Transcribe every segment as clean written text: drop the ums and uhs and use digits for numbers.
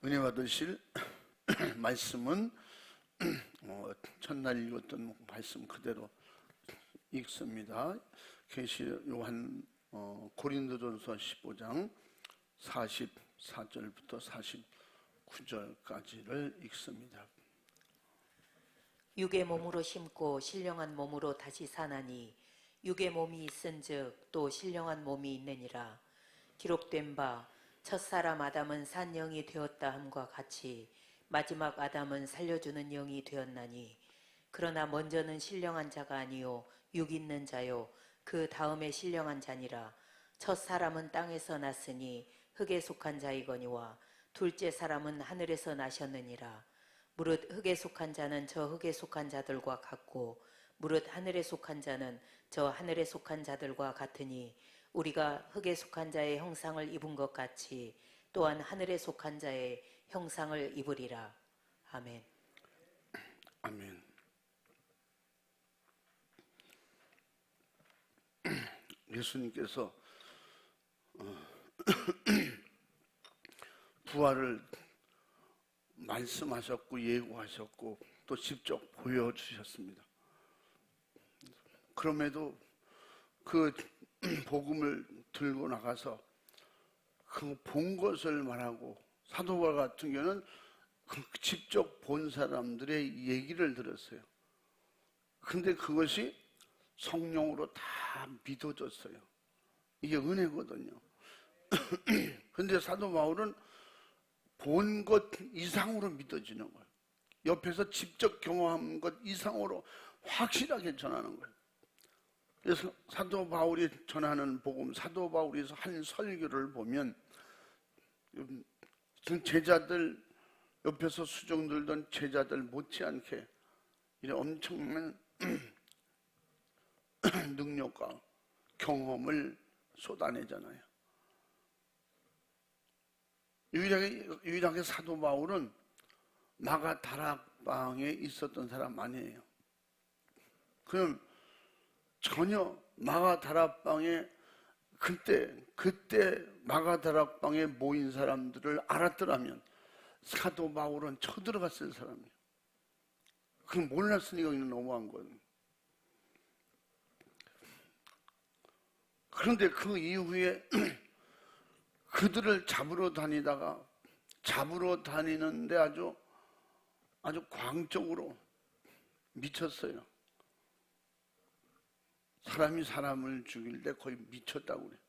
은혜 받으실 말씀은 첫날 읽었던 말씀 그대로 읽습니다. 계시 요한 고린도전서 15장 44절부터 49절까지를 읽습니다. 육의 몸으로 심고 신령한 몸으로 다시 사나니 육의 몸이 있은즉 또 신령한 몸이 있느니라. 기록된 바 첫사람 아담은 산 영이 되었다 함과 같이 마지막 아담은 살려주는 영이 되었나니, 그러나 먼저는 신령한 자가 아니요 육 있는 자요 그 다음에 신령한 자니라. 첫사람은 땅에서 났으니 흙에 속한 자이거니와 둘째 사람은 하늘에서 나셨느니라. 무릇 흙에 속한 자는 저 흙에 속한 자들과 같고 무릇 하늘에 속한 자는 저 하늘에 속한 자들과 같으니, 우리가 흙에 속한 자의 형상을 입은 것 같이 또한 하늘에 속한 자의 형상을 입으리라. 아멘. 아멘. 예수님께서 부활을 말씀하셨고 예고하셨고 또 직접 보여주셨습니다. 그럼에도 그 복음을 들고 나가서 그 본 것을 말하고, 사도 바울 같은 경우는 직접 본 사람들의 얘기를 들었어요. 근데 그것이 성령으로 다 믿어졌어요. 이게 은혜거든요. 근데 사도 바울은 본 것 이상으로 믿어지는 거예요. 옆에서 직접 경험한 것 이상으로 확실하게 전하는 거예요. 그래서 사도 바울이 전하는 복음, 사도 바울이 한 설교를 보면 제자들, 옆에서 수종 들던 제자들 못지않게 이런 엄청난 능력과 경험을 쏟아내잖아요. 유일하게 사도 바울은 마가 다락방에 있었던 사람 아니에요. 그럼 전혀 마가 다락방에 그때 마가 다락방에 모인 사람들을 알았더라면 사도 바울은 쳐들어갔을 사람이에요. 그럼 몰랐으니까 너무한 거예요. 그런데 그 이후에 그들을 잡으러 다니는데 아주 광적으로 미쳤어요. 사람이 사람을 죽일 때 거의 미쳤다고 그래요.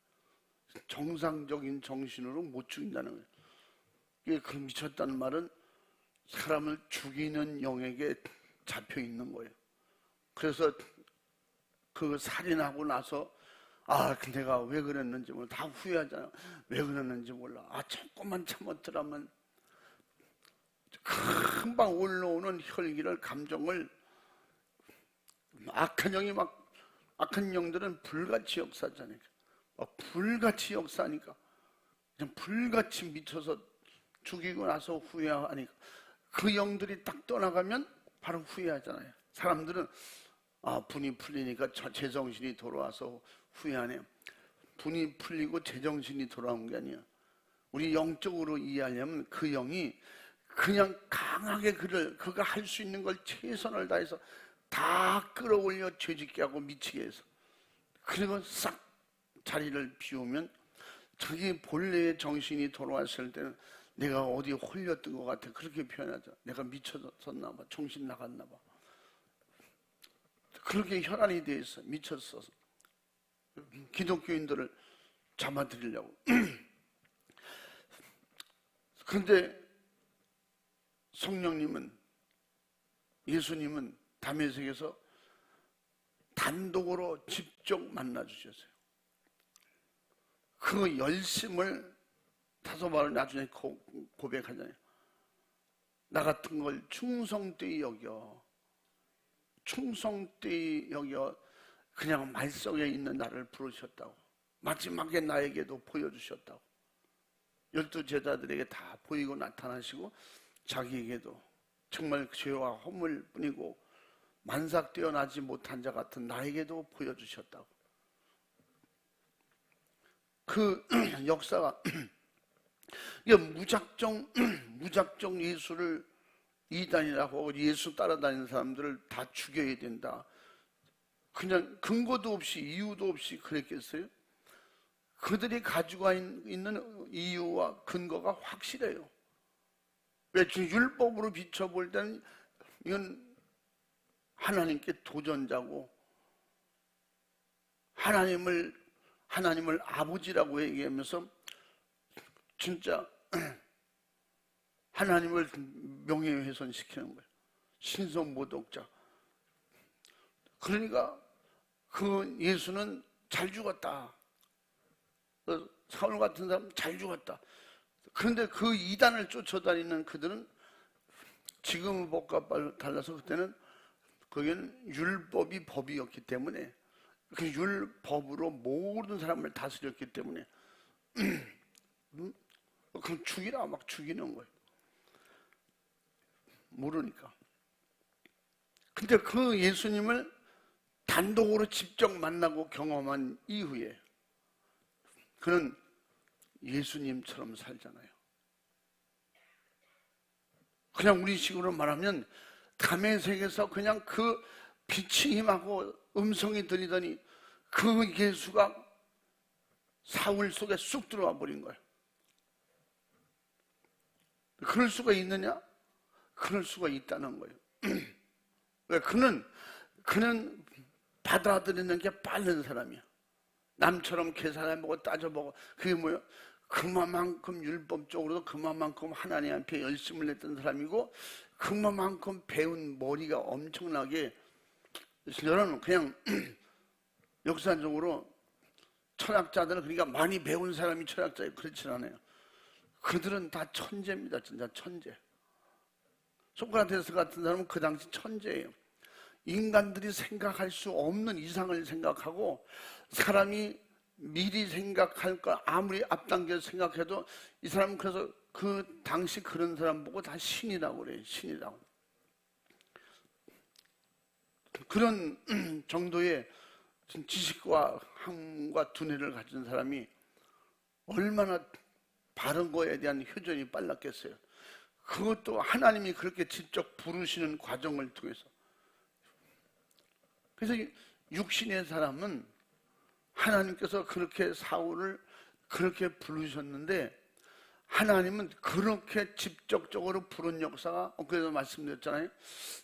정상적인 정신으로 못 죽인다는 거예요. 그 미쳤다는 말은 사람을 죽이는 영에게 잡혀 있는 거예요. 그래서 그 살인하고 나서 내가 왜 그랬는지 몰라. 다 후회하잖아요. 왜 그랬는지 몰라. 조금만 참았더라면. 금방 올라오는 혈기를, 감정을, 악한 영들은 불같이 역사하잖아요. 불같이 역사하니까 그냥 불같이 미쳐서 죽이고 나서 후회하니까, 그 영들이 딱 떠나가면 바로 후회하잖아요. 사람들은 분이 풀리니까 제정신이 돌아와서 후회하네요. 분이 풀리고 제정신이 돌아온 게 아니야. 우리 영적으로 이해하려면 그 영이 그냥 강하게 그가 할 수 있는 걸 최선을 다해서 다 끌어올려 죄짓게 하고 미치게 해서, 그리고 싹 자리를 비우면 자기 본래의 정신이 돌아왔을 때는 내가 어디 홀렸던 것 같아. 그렇게 표현하죠. 내가 미쳤었나 봐. 정신 나갔나 봐. 그렇게 혈안이 돼 있어. 미쳤어서. 기독교인들을 잡아들이려고. 그런데 성령님은, 예수님은 다메섹에서 단독으로 직접 만나 주셨어요. 그 열심을 사도 바울은 나중에 고백하잖아요. 나 같은 걸 충성되이 여겨 그냥 말석에 있는 나를 부르셨다고. 마지막에 나에게도 보여주셨다고. 12 제자들에게 다 보이고 나타나시고 자기에게도 정말 죄와 허물 뿐이고 만삭되어 나지 못한 자 같은 나에게도 보여주셨다고. 그 역사가 이게 무작정 무작정 예수를 이단이라고 하고 예수 따라다니는 사람들을 다 죽여야 된다. 그냥 근거도 없이 이유도 없이 그랬겠어요? 그들이 가지고 있는 이유와 근거가 확실해요. 왜? 율법으로 비춰볼 때는 이건 하나님께 도전자고 하나님을 아버지라고 얘기하면서 진짜 하나님을 명예훼손시키는 거예요. 신성모독자. 그러니까 그 예수는 잘 죽었다. 사울 같은 사람 잘 죽었다. 그런데 그 이단을 쫓아다니는 그들은 지금의 법과 달라서 그때는 거기는 율법이 법이었기 때문에 그 율법으로 모든 사람을 다스렸기 때문에 그럼 죽이라 막 죽이는 거예요. 모르니까. 근데 그 예수님을 단독으로 직접 만나고 경험한 이후에 그는 예수님처럼 살잖아요. 그냥 우리 식으로 말하면 담에색에서 그냥 그 빛이 임하고 음성이 들리더니 그 예수가 사울 속에 쑥 들어와 버린 거예요. 그럴 수가 있느냐? 그럴 수가 있다는 거예요. 왜? 그는 받아들이는 게 빠른 사람이야. 남처럼 계산해보고 따져보고. 그게 뭐예요? 그만큼 율법적으로도 그만큼 하나님 앞에 열심을 냈던 사람이고 그만큼 배운 머리가 엄청나게. 여러분 그냥 역사적으로 철학자들은 그러니까 많이 배운 사람이 철학자예요. 그렇진 않아요. 그들은 다 천재입니다. 진짜 천재. 소크라테스 같은 사람은 그 당시 천재예요. 인간들이 생각할 수 없는 이상을 생각하고 사람이 미리 생각할 걸 아무리 앞당겨서 생각해도 이 사람은 그래서 그 당시 그런 사람 보고 다 신이라고 그래요. 신이라고. 그런 정도의 지식과 함과 두뇌를 가진 사람이 얼마나 바른 거에 대한 효전이 빨랐겠어요. 그것도 하나님이 그렇게 직접 부르시는 과정을 통해서. 그래서 육신의 사람은 하나님께서 그렇게 사울을 그렇게 부르셨는데 하나님은 그렇게 직접적으로 부른 역사가 엊그제도 말씀드렸잖아요.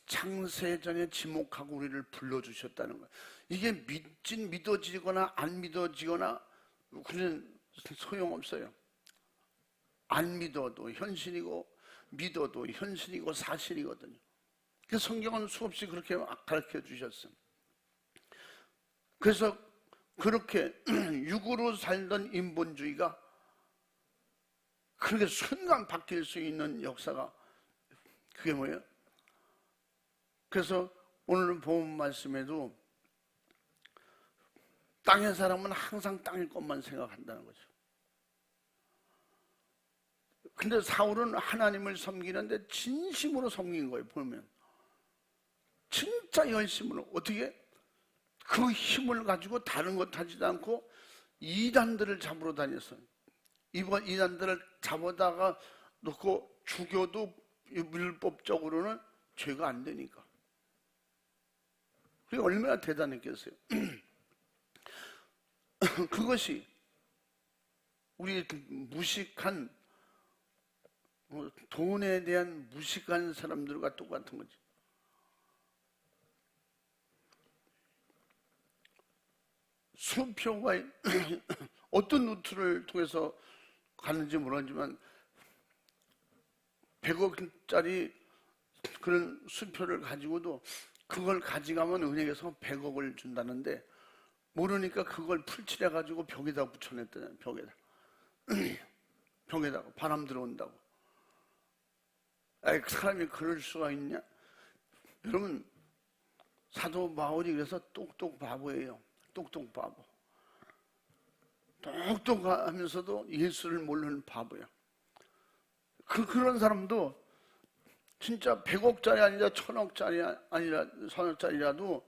창세전에 지목하고 우리를 불러주셨다는 거예요. 이게 믿어지거나 안 믿어지거나 그런 소용없어요. 안 믿어도 현실이고 믿어도 현실이고 사실이거든요. 그래서 성경은 수없이 그렇게 가르쳐 주셨어요. 그래서 그렇게 육으로 살던 인본주의가 그렇게 순간 바뀔 수 있는 역사가 그게 뭐예요? 그래서 오늘 본 말씀에도 땅의 사람은 항상 땅의 것만 생각한다는 거죠. 근데 사울은 하나님을 섬기는데 진심으로 섬긴 거예요. 보면 진짜 열심으로. 어떻게? 그 힘을 가지고 다른 것 하지도 않고 이단들을 잡으러 다녔어요. 이번 이단들을 잡아다가 놓고 죽여도 율법적으로는 죄가 안 되니까. 그게 얼마나 대단했겠어요. 그것이 우리 무식한 돈에 대한 무식한 사람들과 똑같은 거지. 수표가 어떤 루트를 통해서 가는지 모르지만 100억짜리 그런 수표를 가지고도 그걸 가져가면 은행에서 100억을 준다는데 모르니까 그걸 풀칠해가지고 벽에다 붙여냈더니 벽에다가 바람 들어온다고. 그 사람이 그럴 수가 있냐? 여러분 사도 바울이 그래서 똑똑 바보예요. 똑똑 바보. 똑똑하면서도 예수를 모르는 바보야. 그런 사람도 진짜 100억짜리 아니라 1000억짜리 아니라 1000억짜리라도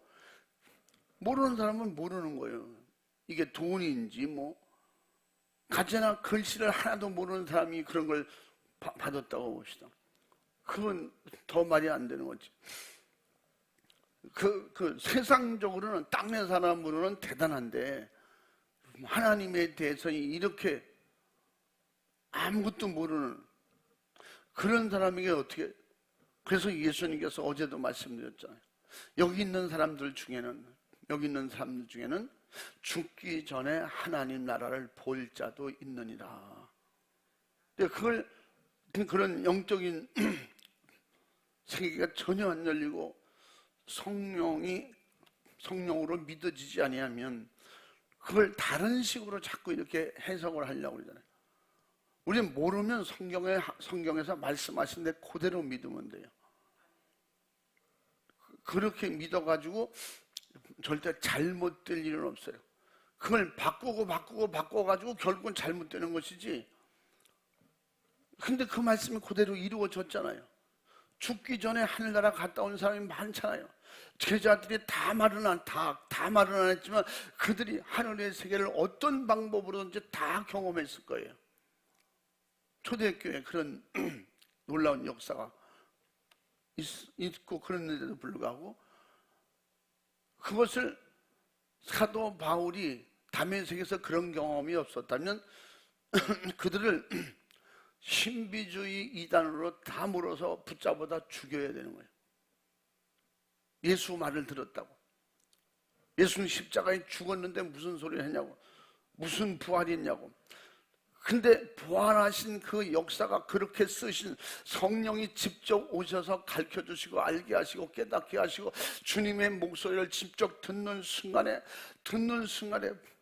모르는 사람은 모르는 거예요. 이게 돈인지 뭐 가재나 글씨를 하나도 모르는 사람이 그런 걸 받았다고 봅시다. 그건 더 말이 안 되는 거지. 세상적으로는 땅의 사람으로는 대단한데 하나님에 대해서 이렇게 아무것도 모르는 그런 사람에게 어떻게, 그래서 예수님께서 어제도 말씀드렸잖아요. 여기 있는 사람들 중에는 죽기 전에 하나님 나라를 볼 자도 있느니라. 근데 그런 영적인 세계가 전혀 안 열리고 성령으로 믿어지지 아니하면 그걸 다른 식으로 자꾸 이렇게 해석을 하려고 그러잖아요. 우리는 모르면 성경에서 말씀하신 데 그대로 믿으면 돼요. 그렇게 믿어가지고 절대 잘못될 일은 없어요. 그걸 바꿔가지고 결국은 잘못되는 것이지. 근데 그 말씀이 그대로 이루어졌잖아요. 죽기 전에 하늘나라 갔다 온 사람이 많잖아요. 제자들이 다 말은 안 했지만 그들이 하늘의 세계를 어떤 방법으로든지 다 경험했을 거예요. 초대교회에 그런 놀라운 역사가 있고 그랬는데도 불구하고 그것을 사도 바울이 다메섹에서 그런 경험이 없었다면 그들을 신비주의 이단으로 다 물어서 붙잡아다 죽여야 되는 거예요. 예수 말을 들었다고. 예수는 십자가에 죽었는데 무슨 소리 했냐고. 무슨 부활이 있냐고. 근데 부활하신 그 역사가 그렇게 쓰신 성령이 직접 오셔서 가르쳐주시고 알게 하시고 깨닫게 하시고 주님의 목소리를 직접 듣는 순간에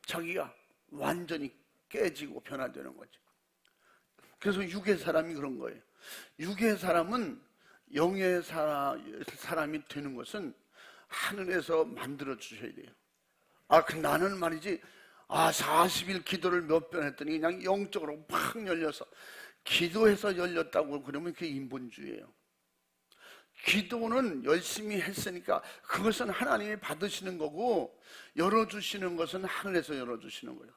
자기가 완전히 깨지고 변화되는 거죠. 그래서 육의 사람이 그런 거예요. 육의 사람은 영의 사람이 되는 것은 하늘에서 만들어 주셔야 돼요. 나는 말이지 40일 기도를 몇 번 했더니 그냥 영적으로 팍 열려서 기도해서 열렸다고 그러면 그게 인본주의예요. 기도는 열심히 했으니까 그것은 하나님이 받으시는 거고 열어주시는 것은 하늘에서 열어주시는 거예요.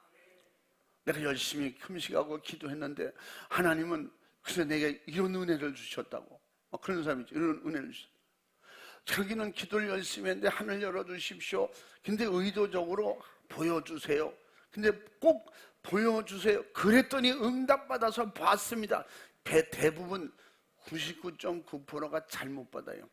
내가 열심히 금식하고 기도했는데 하나님은 그래서 내게 이런 은혜를 주셨다고. 그런 사람이지. 이런 은혜를 주셨다. 자기는 기도를 열심히 했는데 하늘 열어주십시오. 근데 의도적으로 보여주세요. 근데 꼭 보여주세요. 그랬더니 응답받아서 봤습니다. 대부분 99.9%가 잘못 받아요.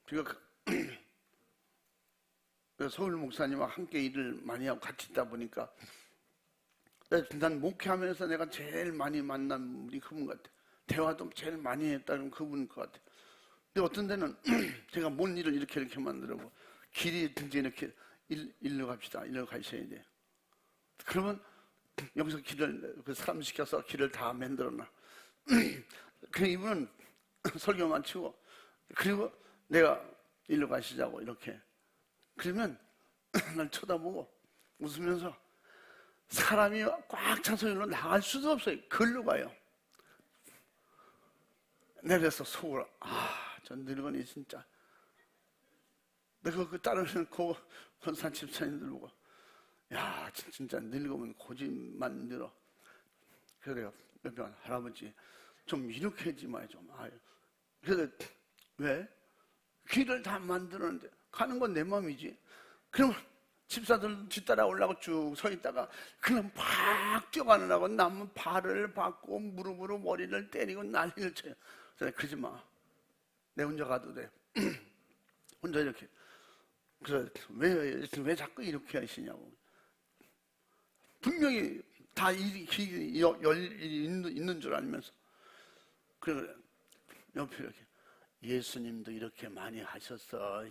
그러니까 서울 목사님과 함께 일을 많이 하고 같이 있다 보니까 난 목회하면서 내가 제일 많이 만난 분이 그분 같아. 대화도 제일 많이 했다는 그분 것 같아. 근데 어떤 데는 제가 뭔 일을 이렇게 만들고 길이 이제 이렇게 일로 갑시다. 일로 가셔야 돼. 그러면 여기서 그 사람 시켜서 길을 다 만들어놔. 그 이분은 설교만 치고 그리고 내가 일로 가시자고 이렇게. 그러면 날 쳐다보고 웃으면서 사람이 꽉 차서 일로 나갈 수도 없어요. 글로 가요. 내려서 속으로 저 늙은이 진짜. 내가 그 따르는 권사 집사님들 보고 야 진짜 늙으면 고집만 늘어. 그래서 몇 번 할아버지 좀 이렇게 하지 마요 좀. 그래서 왜? 길을 다 만들었는데 가는 건 내 맘이지. 그럼 집사들 뒤따라 올라고 쭉 서 있다가 그냥 팍 뛰어가느라고 남은 발을 받고 무릎으로 머리를 때리고 난리를 쳐요. 그래서 그러지 마. 내 혼자 가도 돼. 혼자 이렇게. 그래서 왜 자꾸 이렇게 하시냐고. 분명히 다 일이 있는 줄 알면서. 그래 옆에 이렇게 예수님도 이렇게 많이 하셨어.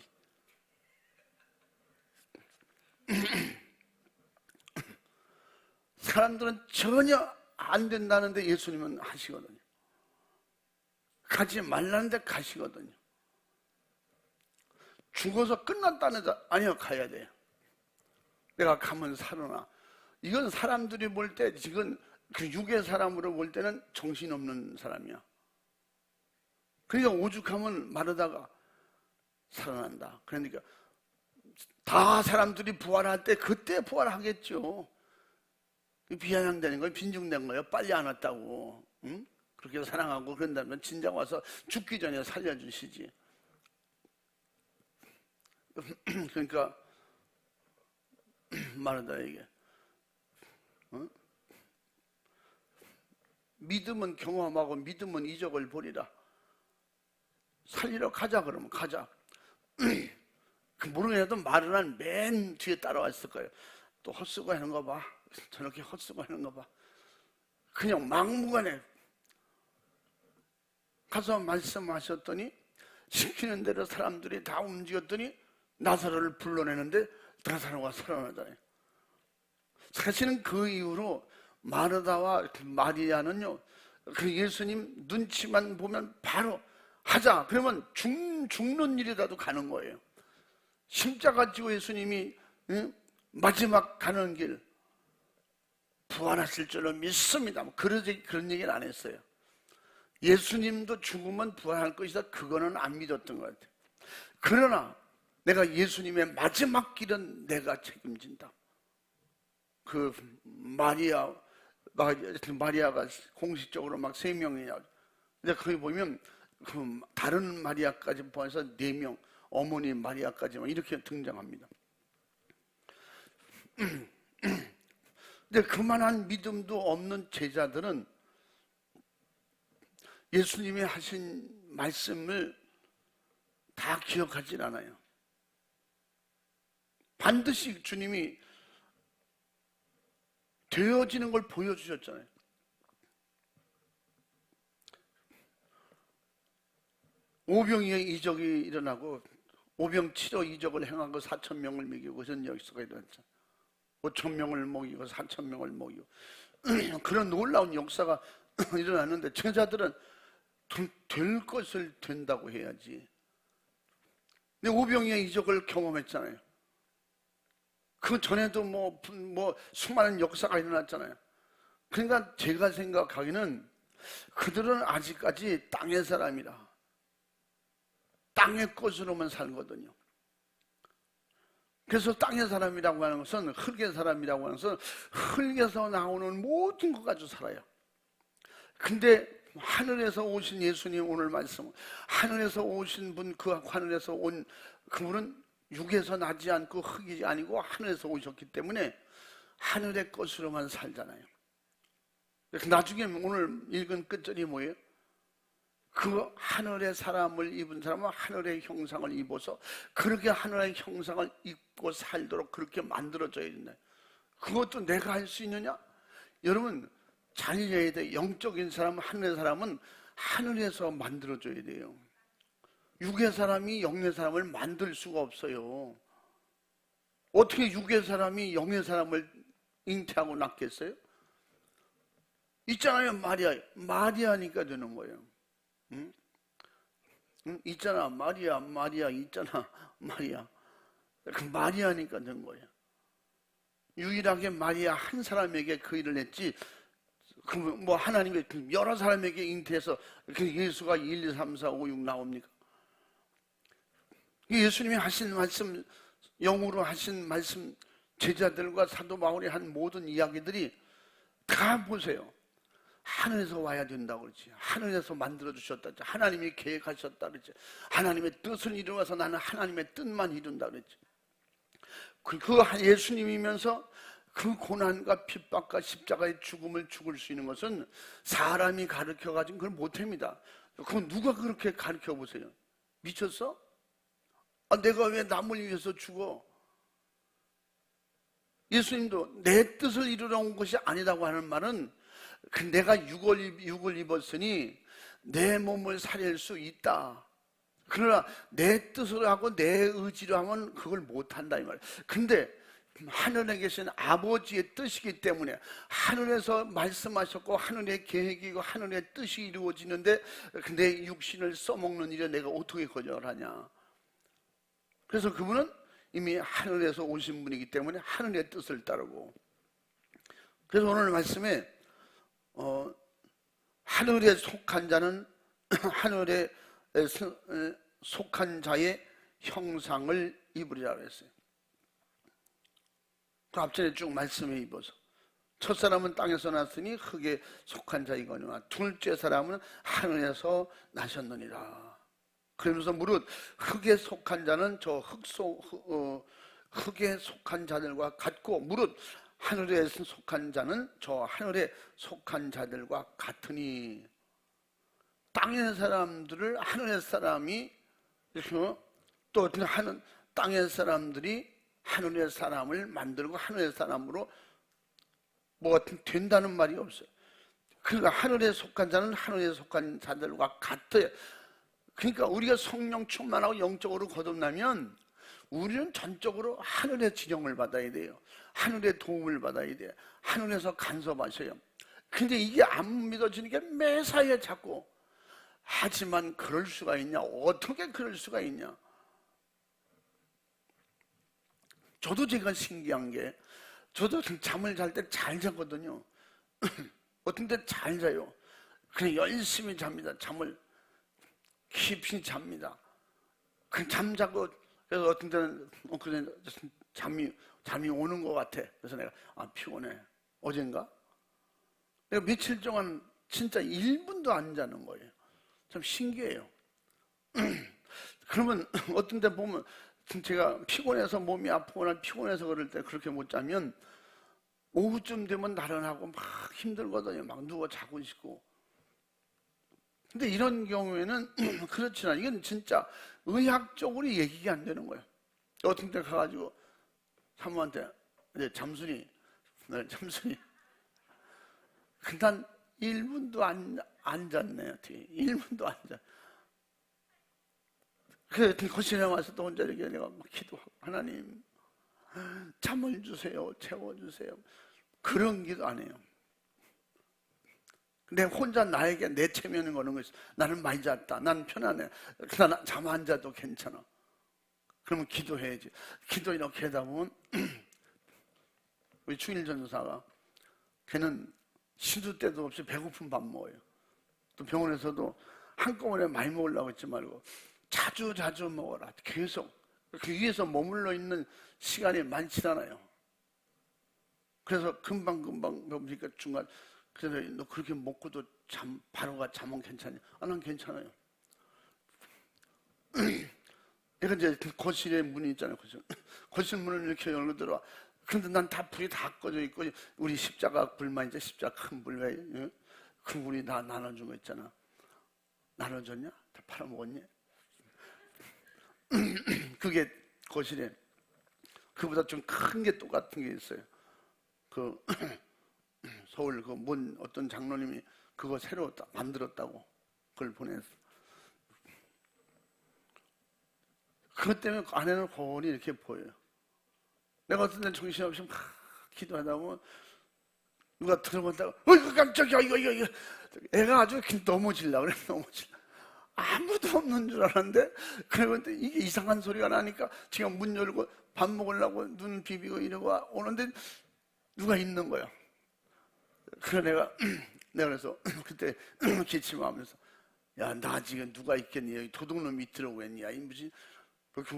사람들은 전혀 안 된다는데 예수님은 하시거든요. 가지 말라는데 가시거든요. 죽어서 끝났다는데 아니요 가야 돼요. 내가 가면 살아나. 이건 사람들이 볼 때 지금 그 육의 사람으로 볼 때는 정신없는 사람이야. 그러니까 오죽하면 마르다가 살아난다. 그러니까 다 사람들이 부활할 때 그때 부활하겠죠. 비아냥되는 거예요. 빈중된 거예요. 빨리 안 왔다고. 응? 그렇게 사랑하고 그런다면 진작 와서 죽기 전에 살려주시지. 그러니까 말하다 이게 믿음은 경험하고 믿음은 이적을 보리라. 살리러 가자 그러면 가자. 모르겠어도 말은 한 맨 뒤에 따라왔을 거예요. 또 헛수고 하는 거 봐. 저렇게 헛수고 하는 거 봐. 그냥 막무가내 가서 말씀하셨더니 시키는 대로 사람들이 다 움직였더니 나사로를 불러내는데 나사로가 살아나잖아요. 사실은 그 이후로 마르다와 마리아는요, 그 예수님 눈치만 보면 바로 하자 그러면 죽는 일이라도 가는 거예요. 십자가 지고 예수님이 마지막 가는 길 부활하실 줄로 믿습니다. 그런 얘기는 안 했어요. 예수님도 죽으면 부활할 것이다. 그거는 안 믿었던 것 같아요. 그러나 내가 예수님의 마지막 길은 내가 책임진다. 그 마리아가 공식적으로 막 3명이냐. 근데 거기 보면 그 다른 마리아까지 포함해서 4명, 어머니 마리아까지만 이렇게 등장합니다. 근데 그만한 믿음도 없는 제자들은 예수님이 하신 말씀을 다 기억하진 않아요. 반드시 주님이 되어지는 걸 보여주셨잖아요. 오병이의 이적이 일어나고 오병 7호 이적을 행하고 4,000명을 먹이고 그런 역사가 일어났죠. 5,000명을 먹이고 4,000명을 먹이고 그런 놀라운 역사가 일어났는데 제자들은 될 것을 된다고 해야지. 근데 오병이의 이적을 경험했잖아요. 그 전에도 뭐 수많은 역사가 일어났잖아요. 그러니까 제가 생각하기는 그들은 아직까지 땅의 사람이라 땅의 것으로만 살거든요. 그래서 땅의 사람이라고 하는 것은 흙의 사람이라고 하는 것은 흙에서 나오는 모든 것 가지고 살아요. 근데 하늘에서 오신 예수님 오늘 말씀 하늘에서 오신 분 그 하늘에서 온 그분은 육에서 나지 않고 흙이 아니고 하늘에서 오셨기 때문에 하늘의 것으로만 살잖아요. 나중에 오늘 읽은 끝절이 뭐예요? 그 하늘의 사람을 입은 사람은 하늘의 형상을 입어서 그렇게 하늘의 형상을 입고 살도록 그렇게 만들어져야 된다. 그것도 내가 할 수 있느냐? 여러분 잘려야 돼. 영적인 사람, 하늘의 사람은 하늘에서 만들어져야 돼요. 육의 사람이 영의 사람을 만들 수가 없어요. 어떻게 육의 사람이 영의 사람을 잉태하고 낳겠어요? 있잖아요, 마리아니까 되는 거예요. 응? 응? 있잖아, 마리아 있잖아, 마리아. 그 마리아니까 된 거예요. 유일하게 마리아 한 사람에게 그 일을 했지, 뭐 하나님의 여러 사람에게 잉태해서 그 예수가 1, 2, 3, 4, 5, 6 나옵니까? 예수님이 하신 말씀, 영으로 하신 말씀, 제자들과 사도 바울이 한 모든 이야기들이 다 보세요. 하늘에서 와야 된다고 그러지. 하늘에서 만들어 주셨다. 하나님이 계획하셨다 그러지. 하나님의 뜻을 이루어서 나는 하나님의 뜻만 이룬다 그랬지. 그 예수님이면서 그 고난과 핍박과 십자가의 죽음을 죽을 수 있는 것은 사람이 가르쳐가지고 그걸 못합니다. 그건 누가 그렇게 가르쳐 보세요? 미쳤어? 내가 왜 남을 위해서 죽어? 예수님도 내 뜻을 이루러 온 것이 아니라고 하는 말은 내가 육을 입었으니 내 몸을 살릴 수 있다. 그러나 내 뜻으로 하고 내 의지로 하면 그걸 못한다 이 말이에요. 근데 하늘에 계신 아버지의 뜻이기 때문에 하늘에서 말씀하셨고 하늘의 계획이고 하늘의 뜻이 이루어지는데 내 육신을 써먹는 일에 내가 어떻게 거절하냐. 그래서 그분은 이미 하늘에서 오신 분이기 때문에 하늘의 뜻을 따르고, 그래서 오늘 말씀에 하늘에 속한 자는 하늘에 속한 자의 형상을 입으리라 그랬어요. 그 앞전에 쭉 말씀해 입어서 첫 사람은 땅에서 났으니 흙에 속한 자이거니와 둘째 사람은 하늘에서 나셨느니라. 그러면서 무릇 흙에 속한 자는 저 흙에 속한 자들과 같고 무릇 하늘에 속한 자는 저 하늘에 속한 자들과 같으니, 땅의 사람들을 하늘의 사람이 또 땅의 사람들이 하늘의 사람을 만들고 하늘의 사람으로 뭐가 된다는 말이 없어요. 그러니까 하늘에 속한 자는 하늘에 속한 자들과 같아요. 그러니까 우리가 성령 충만하고 영적으로 거듭나면 우리는 전적으로 하늘의 지령을 받아야 돼요. 하늘의 도움을 받아야 돼요. 하늘에서 간섭하셔요. 근데 이게 안 믿어지니까 매사에 자꾸 하지만 그럴 수가 있냐? 어떻게 그럴 수가 있냐? 저도 제가 신기한 게, 저도 잠을 잘 때 잘 자거든요. 어떤 때 잘 자요. 그냥 열심히 잡니다. 잠을 깊이 잡니다. 그냥 잠자고, 그래서 어떤 때는 그냥 잠이 오는 것 같아. 그래서 내가 피곤해. 어젠가? 내가 며칠 동안 진짜 1분도 안 자는 거예요. 참 신기해요. 그러면 어떤 때 보면 제가 피곤해서 몸이 아프거나 피곤해서 그럴 때 그렇게 못 자면 오후쯤 되면 나른하고 막 힘들거든요. 막 누워 자고 싶고. 근데 이런 경우에는 그렇지 않아요. 이건 진짜 의학적으로 얘기가 안 되는 거예요. 어떤 때 가가지고 사모한테 잠순이 난 1분도 안 잤네. 어떻게 1분도 안 잤. 그래 거실에 와서 또 혼자 이렇게 내가 막 기도하고, 하나님 잠을 주세요, 채워주세요. 그런 기도 안 해요. 내 혼자 나에게 내 체면을 거는 것이, 나는 많이 잤다, 난 편안해, 그러나 잠 안 자도 괜찮아. 그러면 기도해야지. 기도 이렇게 하다 보면 우리 주일 전도사가, 걔는 시도 때도 없이 배고픈 밥 먹어요. 또 병원에서도 한꺼번에 많이 먹으려고 했지 말고 자주 먹어라. 계속 그 위에서 머물러 있는 시간이 많지 않아요. 그래서 금방 먹으니까 중간, 그래서 너 그렇게 먹고도 바로가 잠은 괜찮냐? 난 괜찮아요. 내가 이제 거실에 문이 있잖아요. 거실 문을 이렇게 열고 들어와. 그런데 난 다 불이 다 꺼져 있고, 우리 십자가 불만, 이제 십자가 큰 불, 왜? 그 불이 다 나눠준 거 있잖아. 나눠줬냐? 다 팔아먹었냐? 그게 거실에 그보다 좀 큰 게 똑같은 게 있어요. 그 서울 그 문 어떤 장로님이 그거 새로 만들었다고 그걸 보냈어. 그것 때문에 안에는 거울이 이렇게 보여요. 내가 어떤 때 정신없이 막 기도하다 보면 누가 들어본다고, 깜짝이야, 이거. 애가 아주 넘어질라 그래, 넘어질라. 아무도 없는 줄 알았는데, 그런데 이게 이상한 소리가 나니까 제가 문 열고 밥 먹으려고 눈 비비고 이러고 오는데 누가 있는 거야. 그래서 내가 그래서 그때 기침하면서, 야, 나 지금 누가 있겠니? 여기 도둑놈이 있더라고 했냐? 이 무슨 그렇게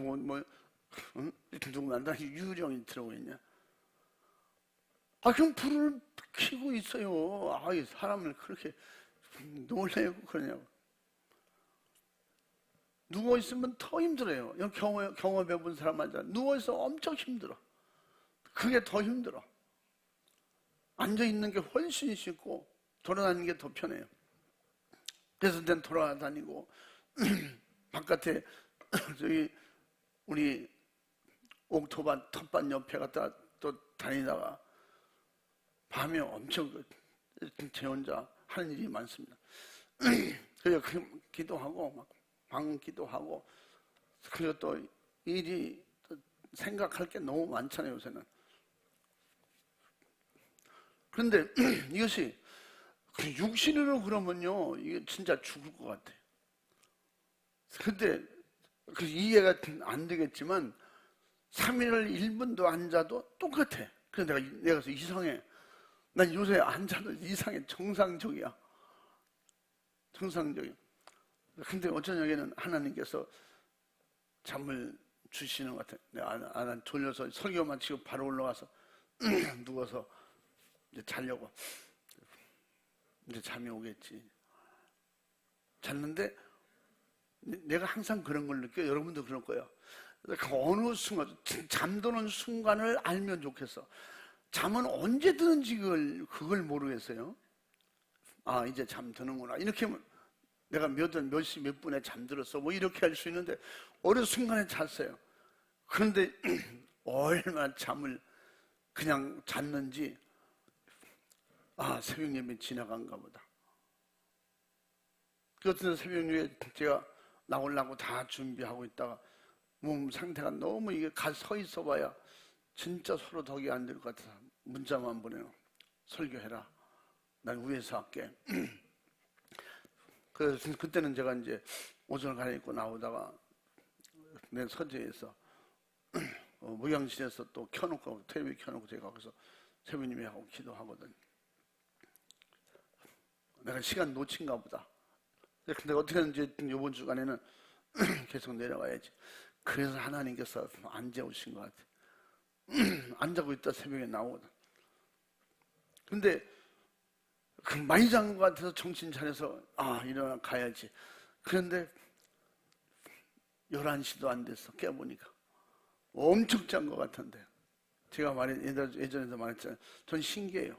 응? 누군가 유령이 들어오고 있냐? 그럼 불을 켜고 있어요. 사람을 그렇게 놀래고 그러냐고. 누워있으면 더 힘들어요. 경험해본 사람 앉아. 누워있어 엄청 힘들어. 그게 더 힘들어. 앉아있는 게 훨씬 쉽고 돌아다니는 게 더 편해요. 그래서 난 돌아다니고 바깥에 저기 우리 옥토밭 텃밭 옆에 갔다 또 다니다가 밤에 엄청 제 혼자 하는 일이 많습니다. 그래서 기도하고 막 방 기도하고, 그리고 또 일이 생각할 게 너무 많잖아요, 요새는. 그런데 이것이 육신으로 그러면요, 이게 진짜 죽을 것 같아요. 근데 이해가 안 되겠지만 3일을 1분도 안 자도 똑같아. 그래서 내가 그래서 이상해. 난 요새 안 자도 이상해. 정상적이야. 정상적이야. 근데 어쩌냐면 하나님께서 잠을 주시는 것 같아요. 안 돌려서 설교 마치고 바로 올라가서 누워서 이제 자려고. 이제 잠이 오겠지. 잤는데 내가 항상 그런 걸 느껴요. 여러분도 그럴 거예요. 그 어느 순간, 잠드는 순간을 알면 좋겠어. 잠은 언제 드는지 그걸 모르겠어요. 아, 이제 잠드는구나. 이렇게 하면 내가 몇 시 몇 분에 잠들었어. 뭐 이렇게 할 수 있는데 어느 순간에 잤어요. 그런데 얼마나 잠을 그냥 잤는지, 아, 새벽 예배 지나간가 보다. 그 어떤 새벽 예배 제가 나오려고 다 준비하고 있다가 몸 상태가 너무 이게 서 있어 봐야 진짜 서로 덕이 안 될 것 같아서 문자만 보내요. 설교해라. 난 위에서 할게. 그래서 그때는 제가 이제 옷을 갈아입고 나오다가 내 서재에서 무양실에서 또 켜놓고 텔레비 켜놓고 제가 거기서 세부님이 하고 기도하거든. 내가 시간 놓친가 보다. 근데 어떻게든 이제 이번 주간에는 계속 내려가야지. 그래서 하나님께서 안 재우신 것 같아. 안 자고 있다 새벽에 나오거든. 근데 많이 잔 것 같아서 정신 차려서 일어나 가야지. 그런데 11시도 안 됐어. 깨보니까 엄청 잔 것 같은데. 제가 예전에도 말했잖아요. 전 신기해요.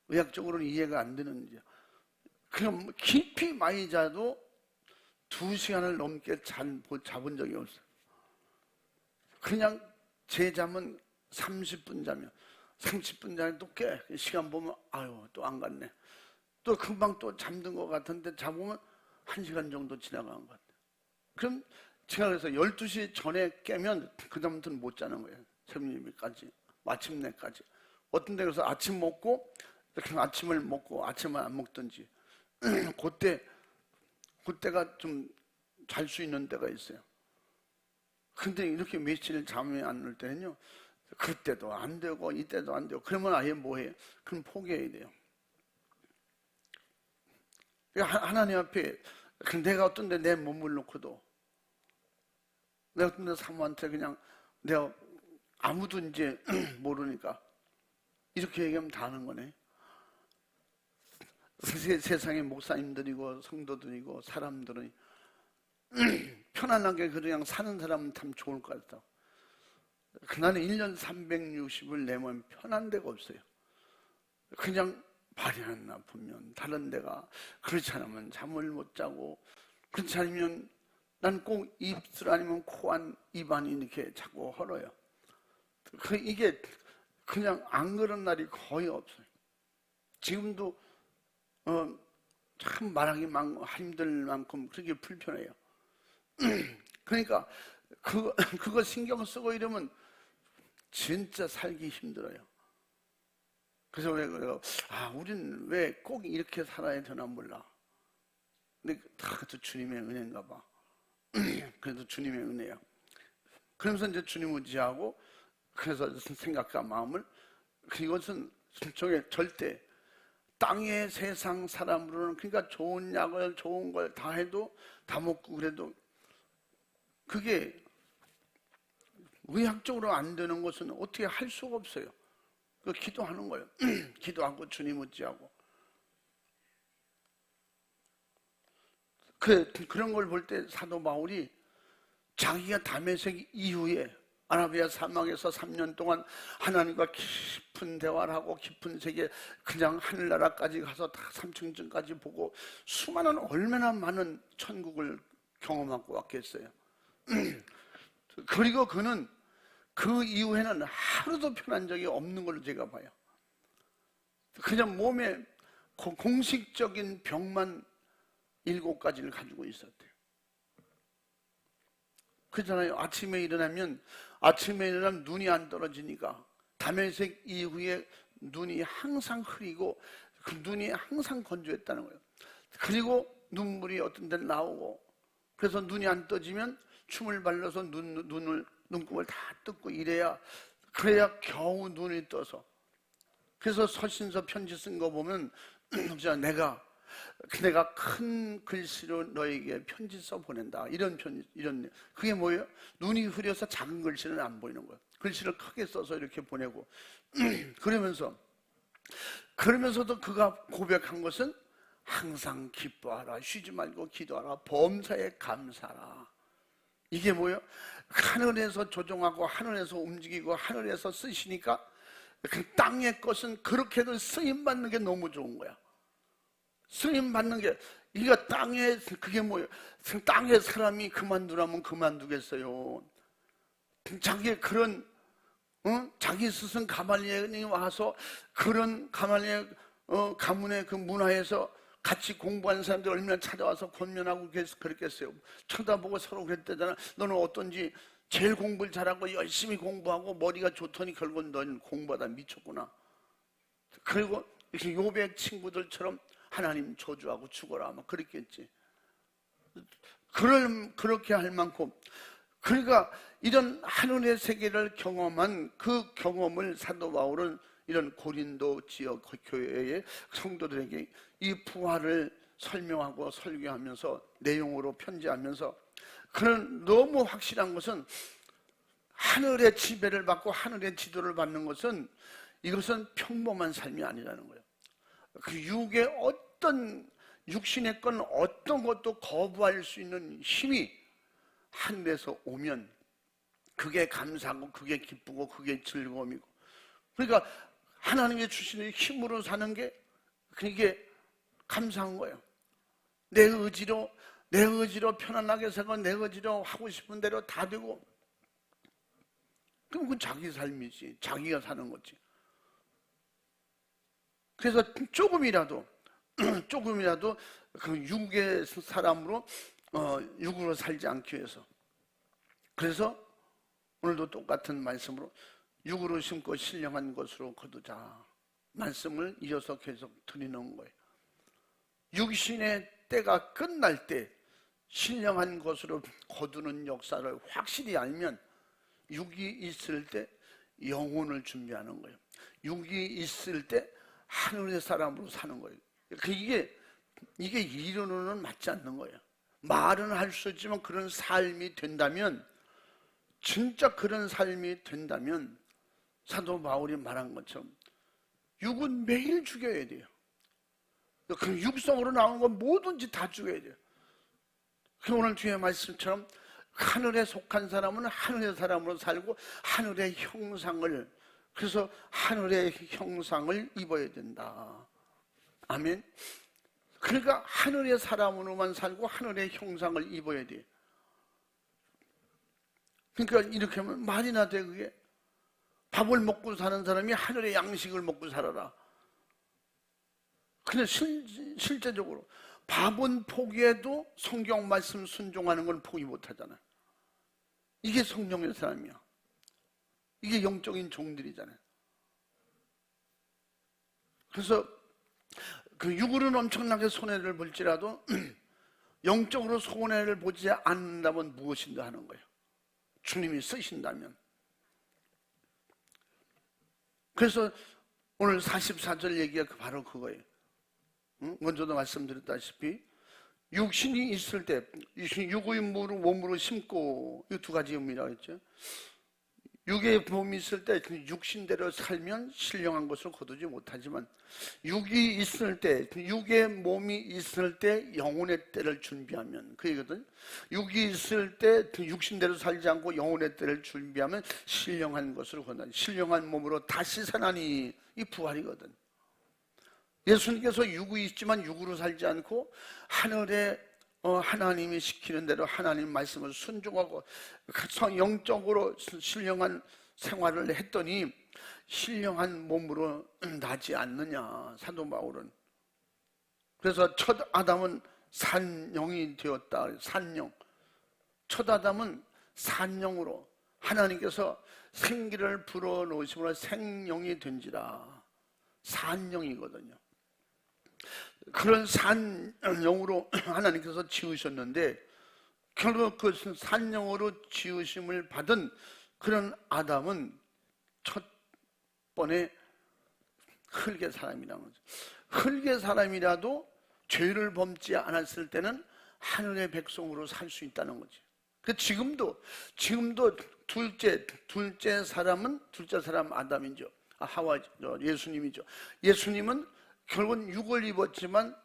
의학적으로는 이해가 안 되는지. 그냥 깊이 많이 자도 2시간을 넘게 잡은 적이 없어요. 그냥 제 잠은 30분 자면 30분 전에 또 깨. 시간 보면 아유 또 안 갔네. 또 금방 또 잠든 것 같은데 자보면 1시간 정도 지나간 것 같아요. 그럼 제가 그래서 12시 전에 깨면 그 다음부터는 못 자는 거예요. 새벽예배까지 마침내까지. 어떤 데 그래서 아침 먹고 그냥 아침을 먹고 아침을 안 먹든지 그때가 좀 잘 수 있는 때가 있어요. 근데 이렇게 며칠 잠이 안 올 때는요, 그때도 안 되고 이때도 안 되고 그러면 아예 뭐해요? 그럼 포기해야 돼요. 하나님 앞에 내가 어떤 데 내 몸을 놓고도 내가 어떤 데 사모한테 그냥 내가 아무도 이제 모르니까 이렇게 얘기하면 다 하는 거네. 세상의 목사님들이고 성도들이고 사람들은 편안하게 그냥 사는 사람은 참 좋을 것 같다. 나는 1년 360을 내면 편한 데가 없어요. 그냥 발이 안 아프면 다른 데가, 그렇지 않으면 잠을 못 자고, 그렇지 않으면 난 꼭 입술 아니면 코 안, 입안이 이렇게 자꾸 헐어요. 이게 그냥 안 그런 날이 거의 없어요. 지금도 참 말하기 힘들 만큼 그렇게 불편해요. 그러니까 그거 신경 쓰고 이러면 진짜 살기 힘들어요. 그래서 우리는 왜 꼭 이렇게 살아야 되나 몰라. 근데 다 그것도 주님의 은혜인가 봐. 그래도 주님의 은혜야. 그러면서 이제 주님 의지하고, 그래서 생각과 마음을, 이것은 절대 땅의 세상 사람으로는, 그러니까 좋은 약을 좋은 걸 다 해도 다 먹고 그래도 그게 의학적으로 안 되는 것은 어떻게 할 수가 없어요. 기도하는 거예요. 기도하고 주님 의지하고. 그런 걸 볼 때 사도 바울이 자기가 다메섹 이후에 아라비아 사막에서 3년 동안 하나님과 깊은 대화를 하고 깊은 세계, 그냥 하늘나라까지 가서 다 3층까지 보고 수많은, 얼마나 많은 천국을 경험하고 왔겠어요. 그리고 그는 그 이후에는 하루도 편한 적이 없는 걸로 제가 봐요. 그냥 몸에 공식적인 병만 7가지를 가지고 있었대요. 그렇잖아요. 아침에 일어나면 눈이 안 떨어지니까 다메섹 이후에 눈이 항상 흐리고 그 눈이 항상 건조했다는 거예요. 그리고 눈물이 어떤 데는 나오고, 그래서 눈이 안 떠지면 춤을 발라서 눈곱을 다 뜯고 그래야 겨우 눈이 떠서. 그래서 서신서 편지 쓴 거 보면 내가 내가 큰 글씨로 너에게 편지 써 보낸다. 이런 그게 뭐예요? 눈이 흐려서 작은 글씨는 안 보이는 거예요. 글씨를 크게 써서 이렇게 보내고 그러면서도 그가 고백한 것은 항상 기뻐하라, 쉬지 말고 기도하라, 범사에 감사하라. 이게 뭐예요? 하늘에서 조종하고 하늘에서 움직이고 하늘에서 쓰시니까 그 땅의 것은 그렇게도 쓰임받는 게 너무 좋은 거야. 쓰임받는 게, 이거 땅에, 그게 뭐예요? 땅의 사람이 그만두라면 그만두겠어요. 자기 그런, 자기 스승 가말리엘이 와서 그런 가말리엘 가문의 그 문화에서 같이 공부한 사람들 얼마나 찾아와서 권면하고 그랬겠어요. 쳐다보고 서로 그랬대잖아. 너는 어떤지 제일 공부를 잘하고 열심히 공부하고 머리가 좋더니 결국은 넌 공부하다 미쳤구나. 그리고 요백 친구들처럼 하나님 저주하고 죽어라 막 그랬겠지. 그렇게 할 만큼, 그러니까 이런 하늘의 세계를 경험한 그 경험을 사도 바울은 이런 고린도 지역 교회의 성도들에게 이 부활을 설명하고 설교하면서 내용으로 편지하면서, 그런 너무 확실한 것은 하늘의 지배를 받고 하늘의 지도를 받는 것은 이것은 평범한 삶이 아니라는 거예요. 그 육의 어떤 육신의 건 어떤 것도 거부할 수 있는 힘이 하늘에서 오면 그게 감사하고 그게 기쁘고 그게 즐거움이고, 그러니까 하나님의 주시는 힘으로 사는 게 그게 감사한 거예요. 내 의지로 편안하게 살고 내 의지로 하고 싶은 대로 다 되고, 그럼 그건 자기 삶이지, 자기가 사는 거지. 그래서 조금이라도 그 육의 사람으로 육으로 살지 않기 위해서, 그래서 오늘도 똑같은 말씀으로 육으로 심고 신령한 것으로 거두자 말씀을 이어서 계속 드리는 거예요. 육신의 때가 끝날 때 신령한 것으로 거두는 역사를 확실히 알면 육이 있을 때 영혼을 준비하는 거예요. 육이 있을 때 하늘의 사람으로 사는 거예요. 이게 이론으로는 맞지 않는 거예요. 말은 할 수 있지만 그런 삶이 된다면, 진짜 그런 삶이 된다면 사도 바울이 말한 것처럼 육은 매일 죽여야 돼요. 그 육성으로 나오는 건 뭐든지 다 죽여야 돼요. 오늘 주의 말씀처럼 하늘에 속한 사람은 하늘의 사람으로 살고 하늘의 형상을, 그래서 하늘의 형상을 입어야 된다. 아멘. 그러니까 하늘의 사람으로만 살고 하늘의 형상을 입어야 돼. 그러니까 이렇게 하면 말이나 돼. 그게 밥을 먹고 사는 사람이 하늘의 양식을 먹고 살아라. 근데 실제적으로 밥은 포기해도 성경 말씀 순종하는 건 포기 못 하잖아요. 이게 성령의 사람이야. 이게 영적인 종들이잖아요. 그래서 그 육으로는 엄청나게 손해를 볼지라도 영적으로 손해를 보지 않는다면 무엇인가 하는 거예요. 주님이 쓰신다면. 그래서 오늘 44절 얘기가 바로 그거예요. 먼저도 말씀드렸다시피 육신이 있을 때, 육의 몸으로 심고, 이 두 가지 의미라고 했죠. 육의 몸이 있을 때 육신대로 살면 신령한 것을 거두지 못하지만, 육이 있을 때, 육의 몸이 있을 때 영혼의 때를 준비하면, 그 얘기거든. 육이 있을 때 육신대로 살지 않고 영혼의 때를 준비하면 신령한 것을 거둔다. 신령한 몸으로 다시 사나니, 이 부활이거든. 예수님께서 육이 있지만 육으로 살지 않고 하늘에 하나님이 시키는 대로 하나님 말씀을 순종하고 영적으로 신령한 생활을 했더니 신령한 몸으로 나지 않느냐, 사도 바울은. 그래서 첫 아담은 산영이 되었다. 산영. 첫 아담은 산영으로 하나님께서 생기를 불어넣으심으로 생영이 된지라. 산영이거든요. 그런 산영으로 하나님께서 지으셨는데, 결국 그 산영으로 지으심을 받은 그런 아담은 첫 번에 흙의 사람이라는 거죠. 흙의 사람이라도 죄를 범지 않았을 때는 하늘의 백성으로 살 수 있다는 거지. 그 지금도 둘째 사람 아담이죠. 예수님이죠. 예수님은 결국은 육을 입었지만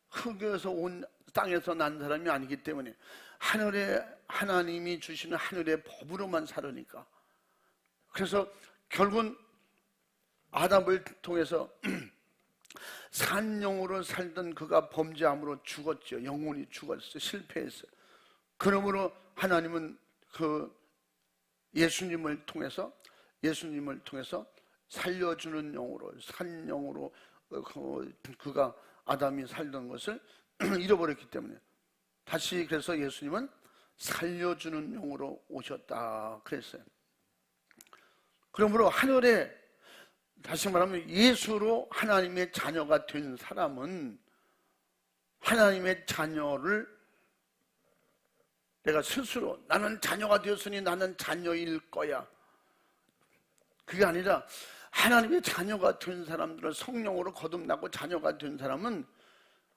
흙에서 온 땅에서 난 사람이 아니기 때문에 하나님이 주시는 하늘의 법으로만 살으니까. 그래서 결국은 아담을 통해서 산영으로 살던 그가 범죄함으로 죽었죠. 영혼이 죽었어요. 실패했어요. 그러므로 하나님은 그 예수님을 통해서 살려주는 영으로, 산영으로 그가 아담이 살던 것을 잃어버렸기 때문에 다시 그래서 예수님은 살려주는 영으로 오셨다 그랬어요. 그러므로 하늘에, 다시 말하면 예수로 하나님의 자녀가 된 사람은 하나님의 자녀를 내가 스스로 나는 자녀가 되었으니 나는 자녀일 거야, 그게 아니라 하나님의 자녀가 된 사람들은 성령으로 거듭나고 자녀가 된 사람은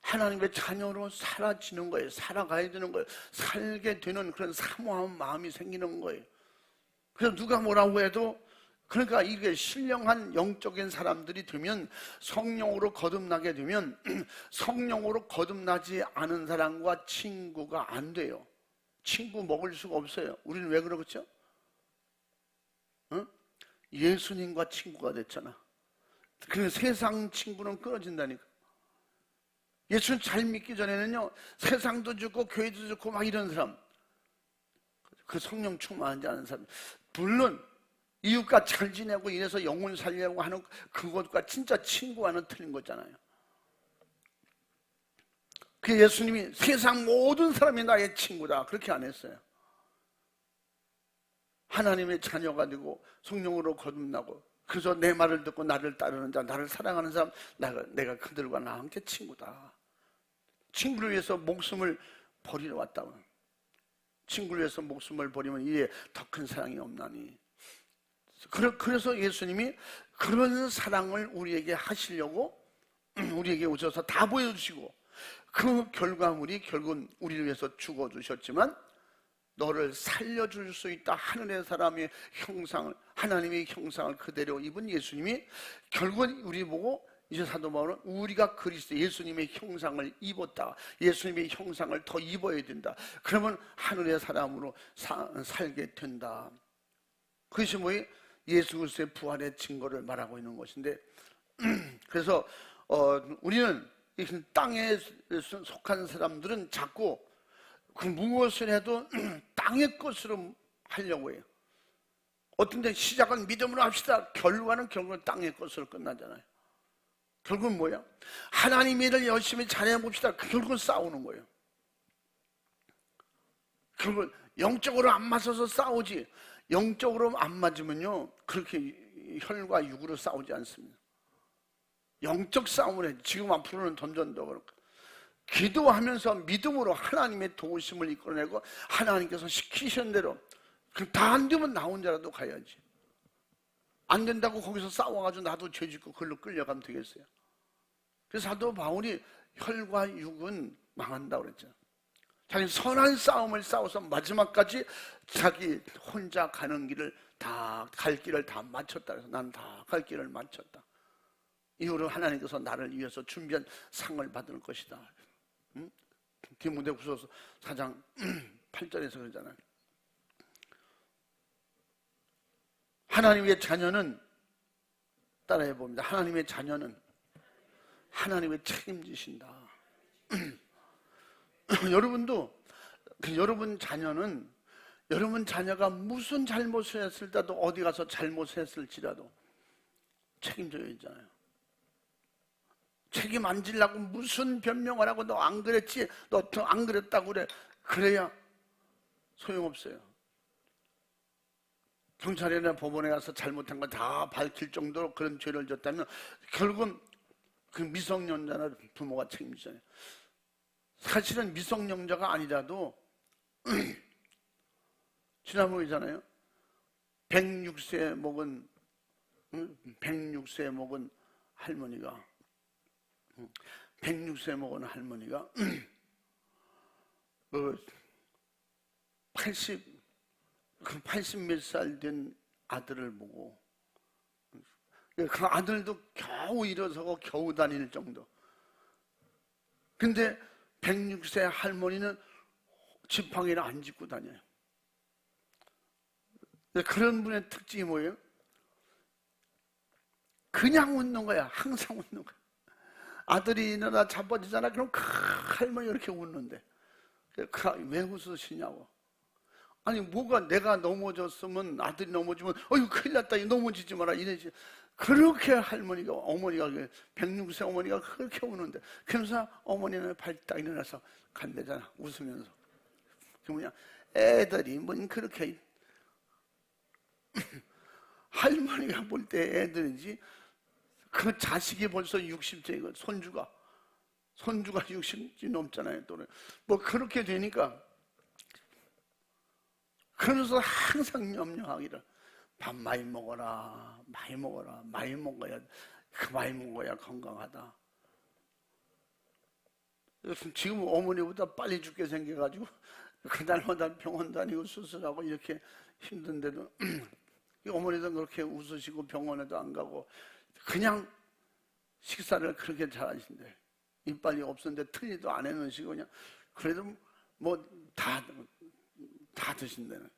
하나님의 자녀로 살아지는 거예요. 살아가야 되는 거예요. 살게 되는 그런 사모한 마음이 생기는 거예요. 그래서 누가 뭐라고 해도, 그러니까 이게 신령한 영적인 사람들이 되면, 성령으로 거듭나게 되면 성령으로 거듭나지 않은 사람과 친구가 안 돼요. 친구 먹을 수가 없어요. 우리는 왜 그러겠죠? 응? 예수님과 친구가 됐잖아. 그 세상 친구는 끊어진다니까. 예수님 잘 믿기 전에는요, 세상도 좋고 교회도 좋고 막 이런 사람, 그 성령 충만하지 않은 사람, 물론 이웃과 잘 지내고 이래서 영혼 살려고 하는 그것과 진짜 친구와는 틀린 거잖아요. 그 예수님이 세상 모든 사람이 나의 친구다 그렇게 안 했어요. 하나님의 자녀가 되고 성령으로 거듭나고, 그래서 내 말을 듣고 나를 따르는 자, 나를 사랑하는 사람, 내가 그들과 나와 함께 친구다. 친구를 위해서 목숨을 버리러 왔다고. 친구를 위해서 목숨을 버리면 이에 더 큰 사랑이 없나니. 그래서 예수님이 그런 사랑을 우리에게 하시려고 우리에게 오셔서 다 보여주시고, 그 결과물이 결국은 우리를 위해서 죽어주셨지만 너를 살려줄 수 있다. 하늘의 사람의 형상을, 하나님의 형상을 그대로 입은 예수님이 결국은 우리 보고, 이제 사도 바울은 우리가 그리스도 예수님의 형상을 입었다. 예수님의 형상을 더 입어야 된다. 그러면 하늘의 사람으로 살게 된다. 그것이 뭐예요? 예수 그리스도의 부활의 증거를 말하고 있는 것인데, 그래서 우리는 이 땅에 속한 사람들은 자꾸 그 무엇을 해도 땅의 것으로 하려고 해요. 어떤 데 시작은 믿음으로 합시다. 결과는 결국은 땅의 것으로 끝나잖아요. 결국은 뭐야? 하나님 일을 열심히 잘해봅시다. 결국은 싸우는 거예요. 결국은 영적으로 안 맞아서 싸우지, 영적으로 안 맞으면요 그렇게 혈과 육으로 싸우지 않습니다. 영적 싸움을 해. 지금 앞으로는 점점 더 그렇고, 기도하면서 믿음으로 하나님의 도우심을 이끌어내고 하나님께서 시키신 대로, 다 안 되면 나 혼자라도 가야지. 안 된다고 거기서 싸워가지고 나도 죄짓고 그걸로 끌려가면 되겠어요? 그래서 사도 바울이 혈과 육은 망한다고 그랬죠. 자기 선한 싸움을 싸워서 마지막까지 자기 혼자 가는 길을 갈 길을 다 마쳤다. 그래서 난 다 갈 길을 마쳤다. 이후로 하나님께서 나를 위해서 준비한 상을 받을 것이다. 디모데후서 4장 8절에서 그러잖아요. 하나님의 자녀는, 따라해 봅니다. 하나님의 자녀는 하나님의 책임지신다. 여러분도, 여러분 자녀는, 여러분 자녀가 무슨 잘못을 했을 때도, 어디 가서 잘못했을지라도 책임져야 되잖아요. 책임 안 지려고 무슨 변명을 하고 너 안 그랬지, 너 안 그랬다고 그래. 그래야 소용없어요. 경찰이나 법원에 가서 잘못한 걸 다 밝힐 정도로 그런 죄를 졌다면 결국은 그 미성년자나 부모가 책임지잖아요. 사실은 미성년자가 아니라도 지난번이잖아요. 106세 먹은 할머니가 106세 먹은 할머니가 80 몇 살 된 아들을 보고, 그 아들도 겨우 일어서고 겨우 다닐 정도. 근데 106세 할머니는 지팡이를 안 짚고 다녀요. 그런 분의 특징이 뭐예요? 그냥 웃는 거야. 항상 웃는 거야. 아들이 일어나 자빠지잖아. 그럼 할머니 이렇게 웃는데, 왜 웃으시냐고. 아니 뭐가, 내가 넘어졌으면, 아들이 넘어지면 어휴 큰일 났다, 넘어지지 마라 이러지. 그렇게 할머니가, 어머니가, 106세 어머니가 그렇게 우는데, 그러면서 어머니는 발딱 일어나서 간대잖아, 웃으면서. 그 뭐냐, 애들이 뭔 그렇게 할머니가 볼 때 애들이지, 그 자식이 벌써 60세이고 손주가 60이 넘잖아요. 또 뭐 그렇게 되니까, 그러면서 항상 염려하기를, 밥 많이 먹어라, 많이 먹어라, 많이 먹어야, 많이 먹어야 건강하다. 지금 어머니보다 빨리 죽게 생겨가지고 그날마다 병원 다니고 수술하고 이렇게 힘든데도 어머니도 그렇게 웃으시고 병원에도 안 가고 그냥 식사를 그렇게 잘하신대. 이빨이 없었는데 틀니도 안 해놓으시고 그냥, 그래도 뭐 다 드신다는.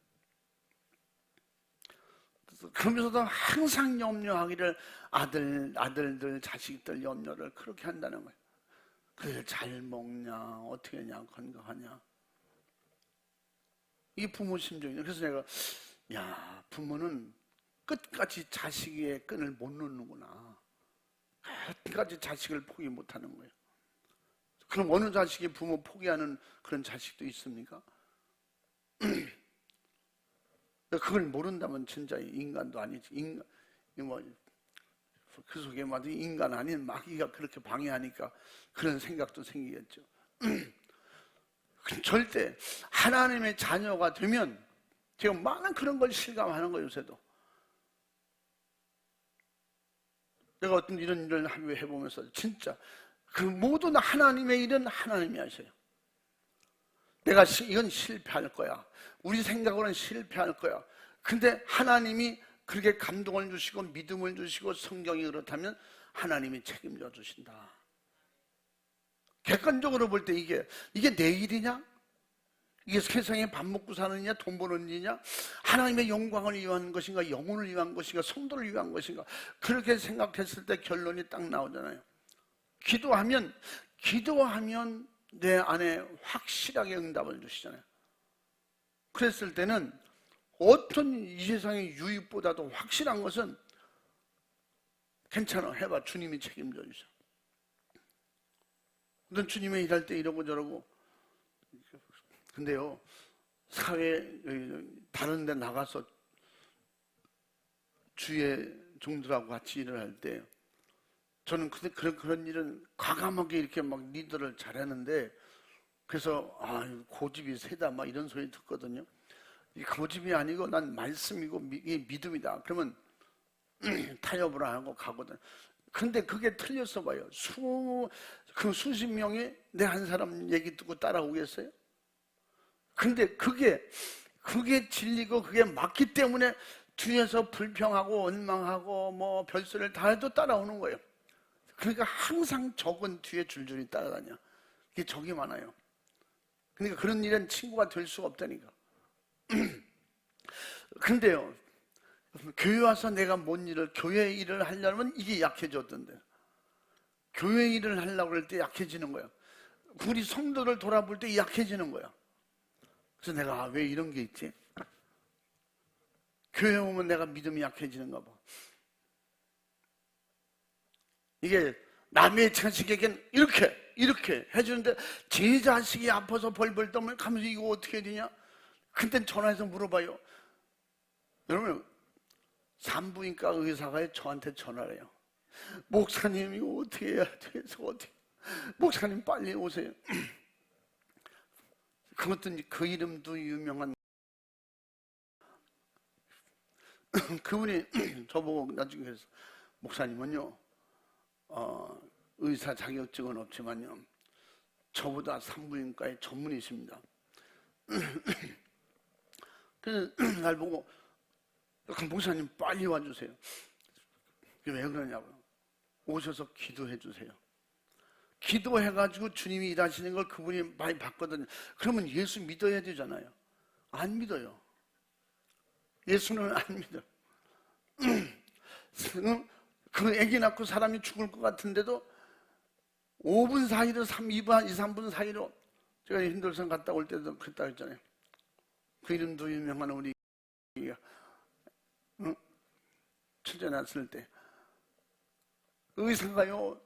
그러면서도 항상 염려하기를, 아들들, 자식들 염려를 그렇게 한다는 거예요. 그들 잘 먹냐, 어떻게 하냐, 건강하냐. 이게 부모 심정이에요. 그래서 내가, 야, 부모는 끝까지 자식의 끈을 못 놓는구나. 끝까지 자식을 포기 못 하는 거예요. 그럼 어느 자식이 부모 포기하는 그런 자식도 있습니까? 그걸 모른다면 진짜 인간도 아니지. 그 속에 막 인간 아닌 마귀가 그렇게 방해하니까 그런 생각도 생기겠죠. 절대 하나님의 자녀가 되면, 제가 많은 그런 걸 실감하는 거예요, 요새도. 내가 어떤 이런 일을 해보면서 진짜 그 모든 하나님의 일은 하나님이 하셔요. 내가 이건 실패할 거야, 우리 생각으로는 실패할 거야. 근데 하나님이 그렇게 감동을 주시고 믿음을 주시고 성경이 그렇다면 하나님이 책임져 주신다. 객관적으로 볼 때 이게 내 일이냐? 이게 세상에 밥 먹고 사는 일이냐? 돈 버는 일이냐? 하나님의 영광을 위한 것인가? 영혼을 위한 것인가? 성도를 위한 것인가? 그렇게 생각했을 때 결론이 딱 나오잖아요. 기도하면 내 안에 확실하게 응답을 주시잖아요. 그랬을 때는 어떤 이 세상의 유익보다도 확실한 것은, 괜찮아, 해봐, 주님이 책임져 주셔. 어떤 주님의 일할 때 이러고 저러고. 근데요, 사회 다른 데 나가서 주의 종들하고 같이 일을 할 때, 저는 그런 일은 과감하게 이렇게 막 리더를 잘하는데, 그래서 고집이 세다 막 이런 소리 듣거든요. 이 고집이 아니고 난 말씀이고 믿음이다. 그러면 타협을 안 하고 가거든. 근데 그게 틀렸어 봐요. 수십 명이 내 한 사람 얘기 듣고 따라오겠어요? 근데 그게 진리고 그게 맞기 때문에 뒤에서 불평하고 원망하고 뭐 별소리를 다 해도 따라오는 거예요. 그러니까 항상 적은 뒤에 줄줄이 따라다녀. 이게 적이 많아요. 그러니까 그런 일은 친구가 될 수가 없다니까. 근데요, 교회 와서 내가 뭔 일을, 교회 일을 하려면 이게 약해졌던데, 교회 일을 하려고 할 때 약해지는 거야. 우리 성도를 돌아볼 때 약해지는 거야. 그래서 내가 왜 이런 게 있지? 교회 오면 내가 믿음이 약해지는가 봐. 이게 남의 자식에겐 이렇게 해주는데 제 자식이 아파서 벌벌 떨면 가면서 이거 어떻게 해야 되냐? 그때 전화해서 물어봐요. 여러분, 산부인과 의사가 저한테 전화를 해요. 목사님 이거 어떻게 해야 돼서 어떻게? 목사님 빨리 오세요. 그것도 그 이름도 유명한 그분이 저보고 나중에 그래서, 목사님은요 의사 자격증은 없지만요, 저보다 산부인과의 전문의십니다. 그래서 날 보고 목사님 빨리 와주세요. 왜 그러냐고요. 오셔서 기도해 주세요. 기도해가지고 주님이 일하시는 걸 그분이 많이 봤거든요. 그러면 예수 믿어야 되잖아요. 안 믿어요. 예수는 안 믿어요. 그 애기 낳고 사람이 죽을 것 같은데도 5분 사이로 2, 3분 사이로, 제가 힌돌산 갔다 올 때도 그랬다 했잖아요. 그 이름도 유명한 우리 첫째 낳았을 때 의사가요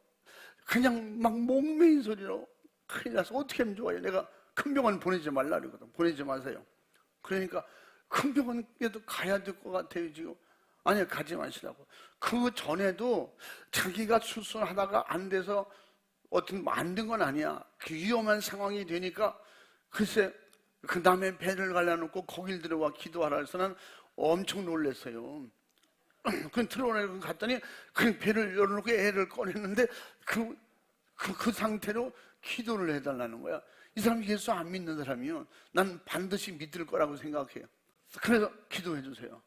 그냥 막 목매인 소리로 큰일 나서 어떻게 하면 좋아요. 내가 큰 병원 보내지 말라 그러거든. 보내지 마세요. 그러니까 큰 병원에도 가야 될 것 같아요 지금. 아니요, 가지 마시라고. 그 전에도 자기가 수술하다가 안 돼서 어떤 안 된 건 아니야. 그 위험한 상황이 되니까 글쎄 그 남의 배를 갈라놓고 거길 들어와 기도하라 해서 난 엄청 놀랐어요. 그 들어오라고 갔더니 그 배를 열어놓고 애를 꺼냈는데 그 상태로 기도를 해달라는 거야. 이 사람이 예수 안 믿는 사람이요, 난 반드시 믿을 거라고 생각해요. 그래서 기도해 주세요.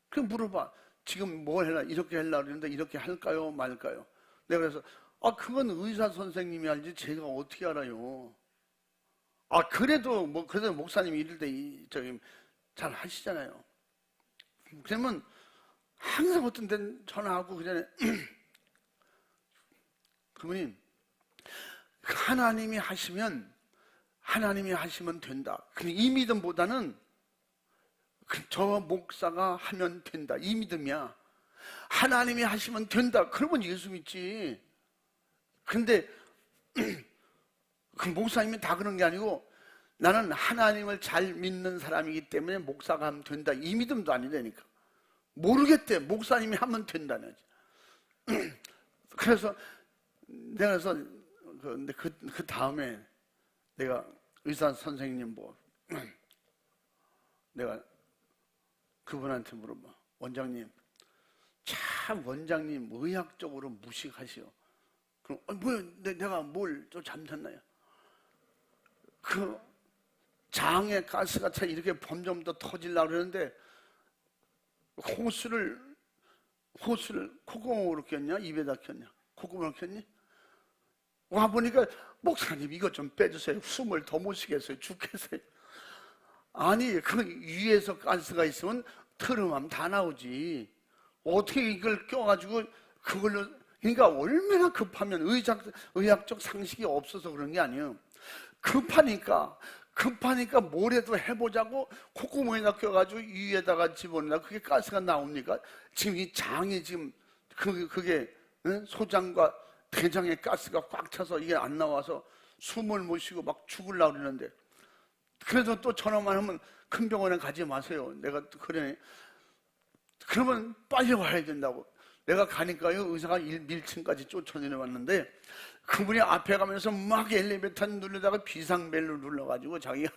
그 물어봐. 지금 뭘 해라, 이렇게 하려고 그러는데 이렇게 할까요 말까요? 내가 그래서 그건 의사 선생님이 알지 제가 어떻게 알아요. 그래도 그래도 목사님이 이럴 때 잘 하시잖아요. 그러면 항상 어떤 데는 전화하고 그전에 그분이 하나님이 하시면 된다. 이 믿음보다는 저 목사가 하면 된다, 이 믿음이야. 하나님이 하시면 된다, 그러면 예수 믿지. 근데 그 목사님이 다 그런 게 아니고 나는 하나님을 잘 믿는 사람이기 때문에 목사가 하면 된다, 이 믿음도 아니라니까. 모르겠대. 목사님이 하면 된다는. 그래서 내가 그 다음에 내가 의사 선생님 내가 그분한테 물어봐. 원장님, 참 원장님 의학적으로 무식하시오. 그럼 내가 뭘 좀 잘못했나요? 그 장에 가스가 차 이렇게 점점 더 터지려고 그러는데 호수를 콧구멍으로 꼈냐? 입에다 꼈냐? 콧구멍으로 꼈니? 와보니까 목사님 이것 좀 빼주세요. 숨을 더 못 쉬겠어요. 죽겠어요. 아니 그 위에서 가스가 있으면 트름하면 다 나오지. 어떻게 이걸 껴가지고 그걸로. 그러니까 얼마나 급하면 의학적 상식이 없어서 그런 게 아니에요. 급하니까 뭐라도 해보자고 콧구멍에다 껴가지고 위에다가 집어넣나 그게 가스가 나옵니까? 지금 이 장이 지금 그게 소장과 대장에 가스가 꽉 차서 이게 안 나와서 숨을 못 쉬고 막 죽으려고 그러는데, 그래도 또 전화만 하면 큰 병원에 가지 마세요. 내가 또 그러네. 그러면 빨리 와야 된다고. 내가 가니까요 의사가 1층까지 쫓아내려왔는데 그분이 앞에 가면서 막 엘리베이터 누르다가 비상벨로 눌러가지고 자기가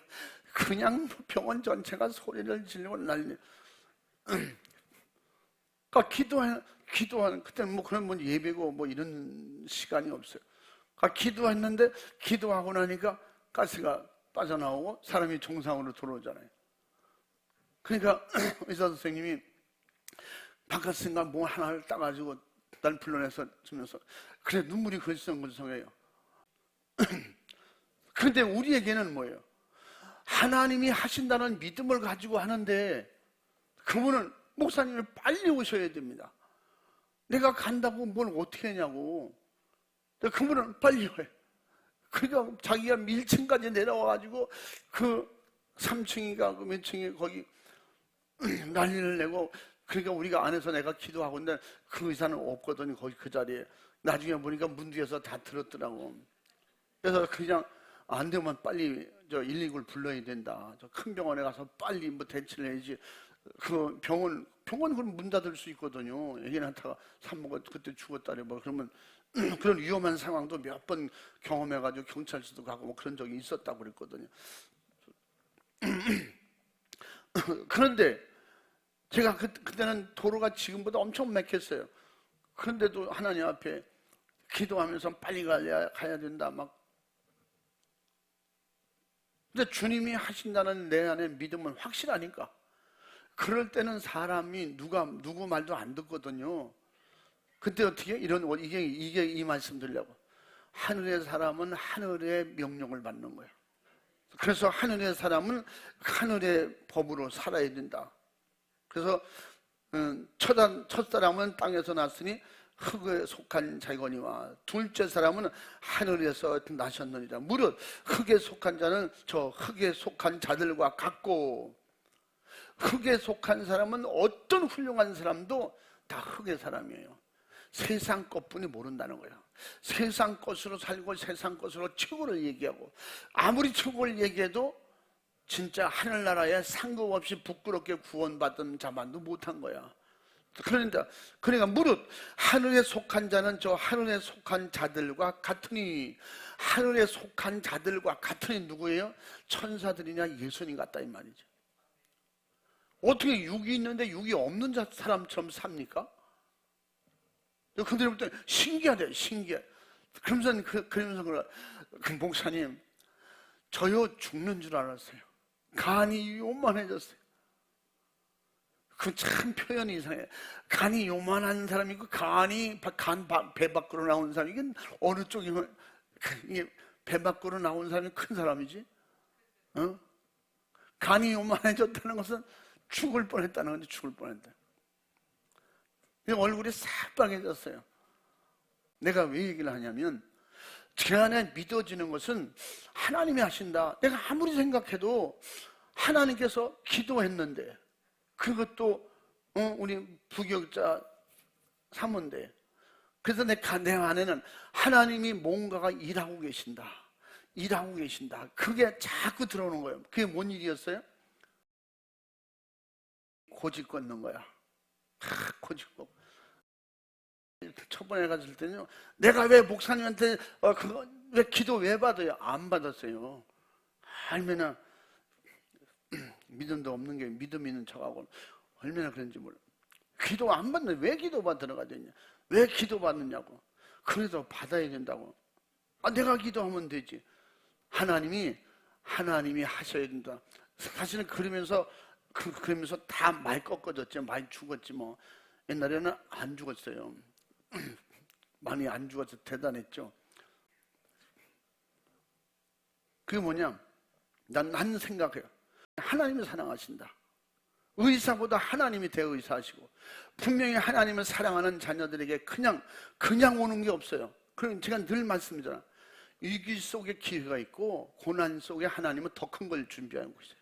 그냥 병원 전체가 소리를 지르고 난리. 그러니까 기도하는 그때는 그런 예배고 이런 시간이 없어요. 그러니까 기도했는데 기도하고 나니까 가스가 빠져나오고 사람이 정상으로 들어오잖아요. 그러니까 의사 선생님이 바깥인가 하나를 따가지고 날 불러내서 주면서 그래 눈물이 글썽글썽해요. 그런데 우리에게는 뭐예요? 하나님이 하신다는 믿음을 가지고 하는데 그분은 목사님이 빨리 오셔야 됩니다. 내가 간다고 뭘 어떻게 하냐고. 그분은 빨리 와요. 그러니까 자기가 1층까지 내려와가지고 그 3층인가 그 몇 층에 거기 난리를 내고, 그러니까 우리가 안에서 내가 기도하고 있는데 그 의사는 없거든요. 거기 그 자리에. 나중에 보니까 문 뒤에서 다 들었더라고. 그래서 그냥 안 되면 빨리 119를 불러야 된다. 저 큰 병원에 가서 빨리 대치를 해야지. 그 병원 그럼 문 닫을 수 있거든요. 애기 낳다가 산모가 그때 죽었다래 그러면 그런 위험한 상황도 몇 번 경험해가지고 경찰서도 가고 그런 적이 있었다고 그랬거든요. 그런데 제가 그때는 도로가 지금보다 엄청 막혔어요. 그런데도 하나님 앞에 기도하면서 빨리 가야 된다 막. 근데 주님이 하신다는 내 안에 믿음은 확실하니까 그럴 때는 사람이 누구 말도 안 듣거든요. 그때 어떻게 이게 이 말씀 드리려고. 하늘의 사람은 하늘의 명령을 받는 거예요. 그래서 하늘의 사람은 하늘의 법으로 살아야 된다. 그래서 첫 사람은 땅에서 났으니 흙에 속한 자거니와 둘째 사람은 하늘에서 나셨느니라. 무릇 흙에 속한 자는 저 흙에 속한 자들과 같고, 흙에 속한 사람은 어떤 훌륭한 사람도 다 흙의 사람이에요. 세상 것뿐이 모른다는 거예요. 세상 것으로 살고 세상 것으로 최고를 얘기하고, 아무리 최고를 얘기해도 진짜 하늘나라에 상급 없이 부끄럽게 구원받은 자만도 못한 거야. 그러니까 무릇 하늘에 속한 자는 저 하늘에 속한 자들과 같으니, 하늘에 속한 자들과 같으니 누구예요? 천사들이냐 예수님 같다 이 말이죠. 어떻게 육이 있는데 육이 없는 사람처럼 삽니까? 근데 볼 때 신기하대, 신기해. 그러면서 그 목사님, 저요 죽는 줄 알았어요. 간이 요만해졌어요. 그 참 표현이 이상해. 간이 요만한 사람이 있고 간이 배 밖으로 나온 사람이, 이게 어느 쪽이면 이게 배 밖으로 나온 사람이 큰 사람이지? 간이 요만해졌다는 것은 죽을 뻔했다는 건데, 죽을 뻔했다. 얼굴이 새빨개졌어요. 내가 왜 얘기를 하냐면, 제 안에 믿어지는 것은 하나님이 하신다. 내가 아무리 생각해도 하나님께서 기도했는데, 그것도 우리 부교육자 사모인데, 그래서 내 안에는 하나님이 뭔가가 일하고 계신다, 일하고 계신다, 그게 자꾸 들어오는 거예요. 그게 뭔 일이었어요? 고집 걷는 거야. 고집 걷고. 첫번에 갔을 때는요, 내가 왜 목사님한테 왜 기도 왜 받아요? 안 받았어요. 얼마나 믿음도 없는 게 믿음 있는 척하고 얼마나 그런지 몰라. 기도 안 받는데 왜 기도 받으러 가야 되냐? 왜 기도 받느냐고. 그래도 받아야 된다고. 내가 기도하면 되지. 하나님이 하셔야 된다. 사실은 그러면서 다 많이 꺾어졌지, 많이 죽었지 뭐. 옛날에는 안 죽었어요. 많이 안 죽어서 대단했죠. 그게 뭐냐? 난 생각해요. 하나님을 사랑하신다. 의사보다 하나님이 대의사하시고, 분명히 하나님을 사랑하는 자녀들에게 그냥 오는 게 없어요. 그럼 제가 늘 말씀드리잖아요. 위기 속에 기회가 있고 고난 속에 하나님은 더 큰 걸 준비하고 있어요.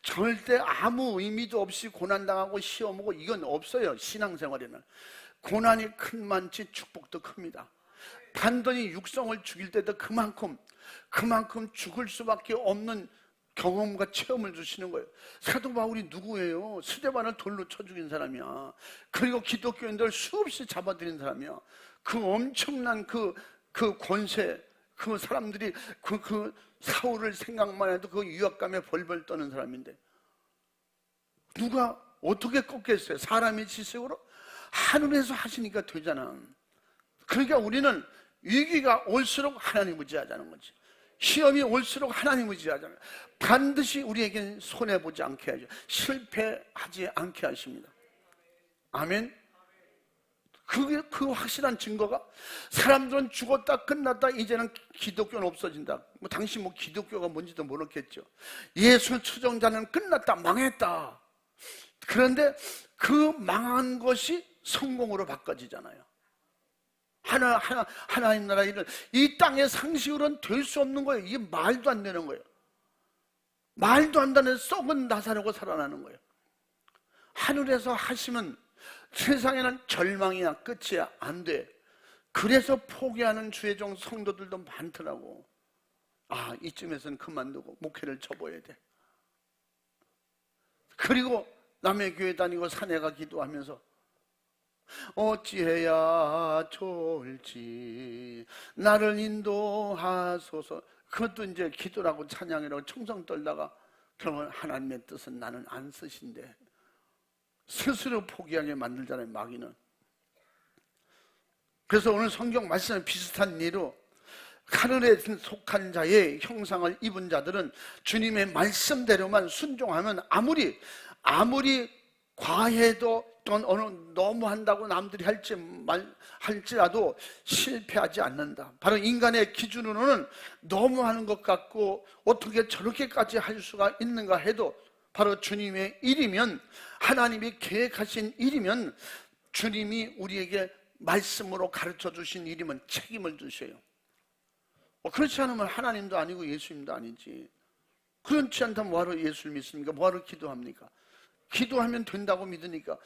절대 아무 의미도 없이 고난당하고 시험 오고 이건 없어요. 신앙생활에는 고난이 큰 만치 축복도 큽니다. 단단히 육성을 죽일 때도 그만큼 죽을 수밖에 없는 경험과 체험을 주시는 거예요. 사도 바울이 누구예요? 스데반을 돌로 쳐 죽인 사람이야. 그리고 기독교인들 수없이 잡아들인 사람이야. 그 엄청난 그 권세, 그 사람들이 그 사울을 생각만 해도 그 유압감에 벌벌 떠는 사람인데, 누가 어떻게 꺾겠어요? 사람의 지식으로? 하늘에서 하시니까 되잖아. 그러니까 우리는 위기가 올수록 하나님 의지하자는 거지. 시험이 올수록 하나님 의지하잖아요. 반드시 우리에게는 손해보지 않게 하죠. 실패하지 않게 하십니다. 아멘. 그 확실한 증거가, 사람들은 죽었다 끝났다, 이제는 기독교는 없어진다. 당신 기독교가 뭔지도 모르겠죠. 예수 추종자는 끝났다, 망했다. 그런데 그 망한 것이 성공으로 바꿔지잖아요. 하나님 나라 일은 이 땅의 상식으로는 될 수 없는 거예요. 이게 말도 안 되는 거예요. 말도 안 되는 썩은 나사로가 살아나는 거예요. 하늘에서 하시면 세상에는 절망이야 끝이야 안 돼. 그래서 포기하는 주의 종 성도들도 많더라고. 이쯤에서는 그만두고 목회를 접어야 돼. 그리고 남의 교회 다니고 산에 가 기도하면서 어찌해야 좋을지 나를 인도하소서. 그것도 이제 기도라고 찬양이라고 청성 떨다가 결국은 하나님의 뜻은 나는 안 쓰신대. 스스로 포기하게 만들잖아요, 마귀는. 그래서 오늘 성경 말씀에 비슷한 예로 하늘에 속한 자의 형상을 입은 자들은 주님의 말씀대로만 순종하면 아무리 과해도 또는 너무한다고 남들이 할지라도 실패하지 않는다. 바로 인간의 기준으로는 너무하는 것 같고 어떻게 저렇게까지 할 수가 있는가 해도 바로 주님의 일이면, 하나님이 계획하신 일이면, 주님이 우리에게 말씀으로 가르쳐 주신 일이면 책임을 주셔요. 그렇지 않으면 하나님도 아니고 예수님도 아니지. 그렇지 않다면 뭐하러 예수를 믿습니까? 뭐하러 기도합니까? 기도하면 된다고 믿으니까.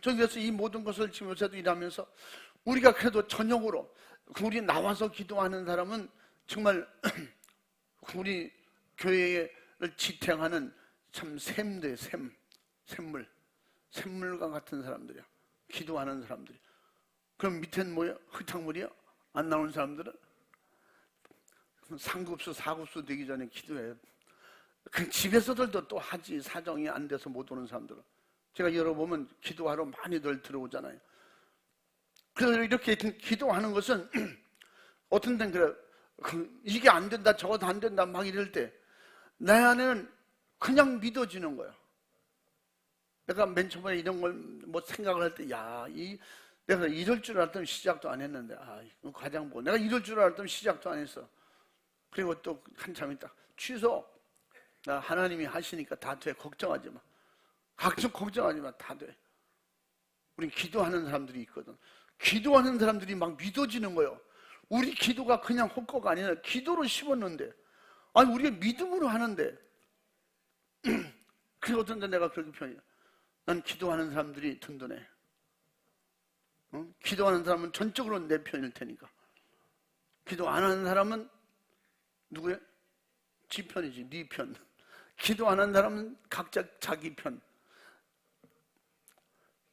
저기서 이 모든 것을 지금 요새도 일하면서 우리가 그래도 저녁으로 우리 나와서 기도하는 사람은 정말 우리 교회를 지탱하는 참 샘물과 같은 사람들이야. 기도하는 사람들이. 그럼 밑에는 뭐야? 흙탕물이야? 안 나오는 사람들은 상급수, 사급수 되기 전에 기도해요. 그 집에서들도 또 하지. 사정이 안 돼서 못 오는 사람들은. 제가 열어보면 기도하러 많이들 들어오잖아요. 그래서 이렇게 기도하는 것은 어떤 데는 그래. 이게 안 된다, 저것도 안 된다 막 이럴 때 내 안에는 그냥 믿어지는 거야. 내가 맨 처음에 이런 걸 뭐 생각을 할 때, 내가 이럴 줄 알았더니 시작도 안 했는데, 이거 과장 보고 내가 이럴 줄 알았더니 시작도 안 했어. 그리고 또 한참 있다. 취소. 나 하나님이 하시니까 다 돼. 걱정하지 마. 걱정하지 마. 다 돼. 우리 기도하는 사람들이 있거든. 기도하는 사람들이 막 믿어지는 거예요. 우리 기도가 그냥 헛거가 아니라 기도로 심었는데, 우리가 믿음으로 하는데. 그리고 어떤 데 내가 그렇게 표현해. 난 기도하는 사람들이 든든해. 기도하는 사람은 전적으로 내 편일 테니까. 기도 안 하는 사람은 누구야? 지 편이지, 네 편. 기도 안 하는 사람은 각자 자기 편.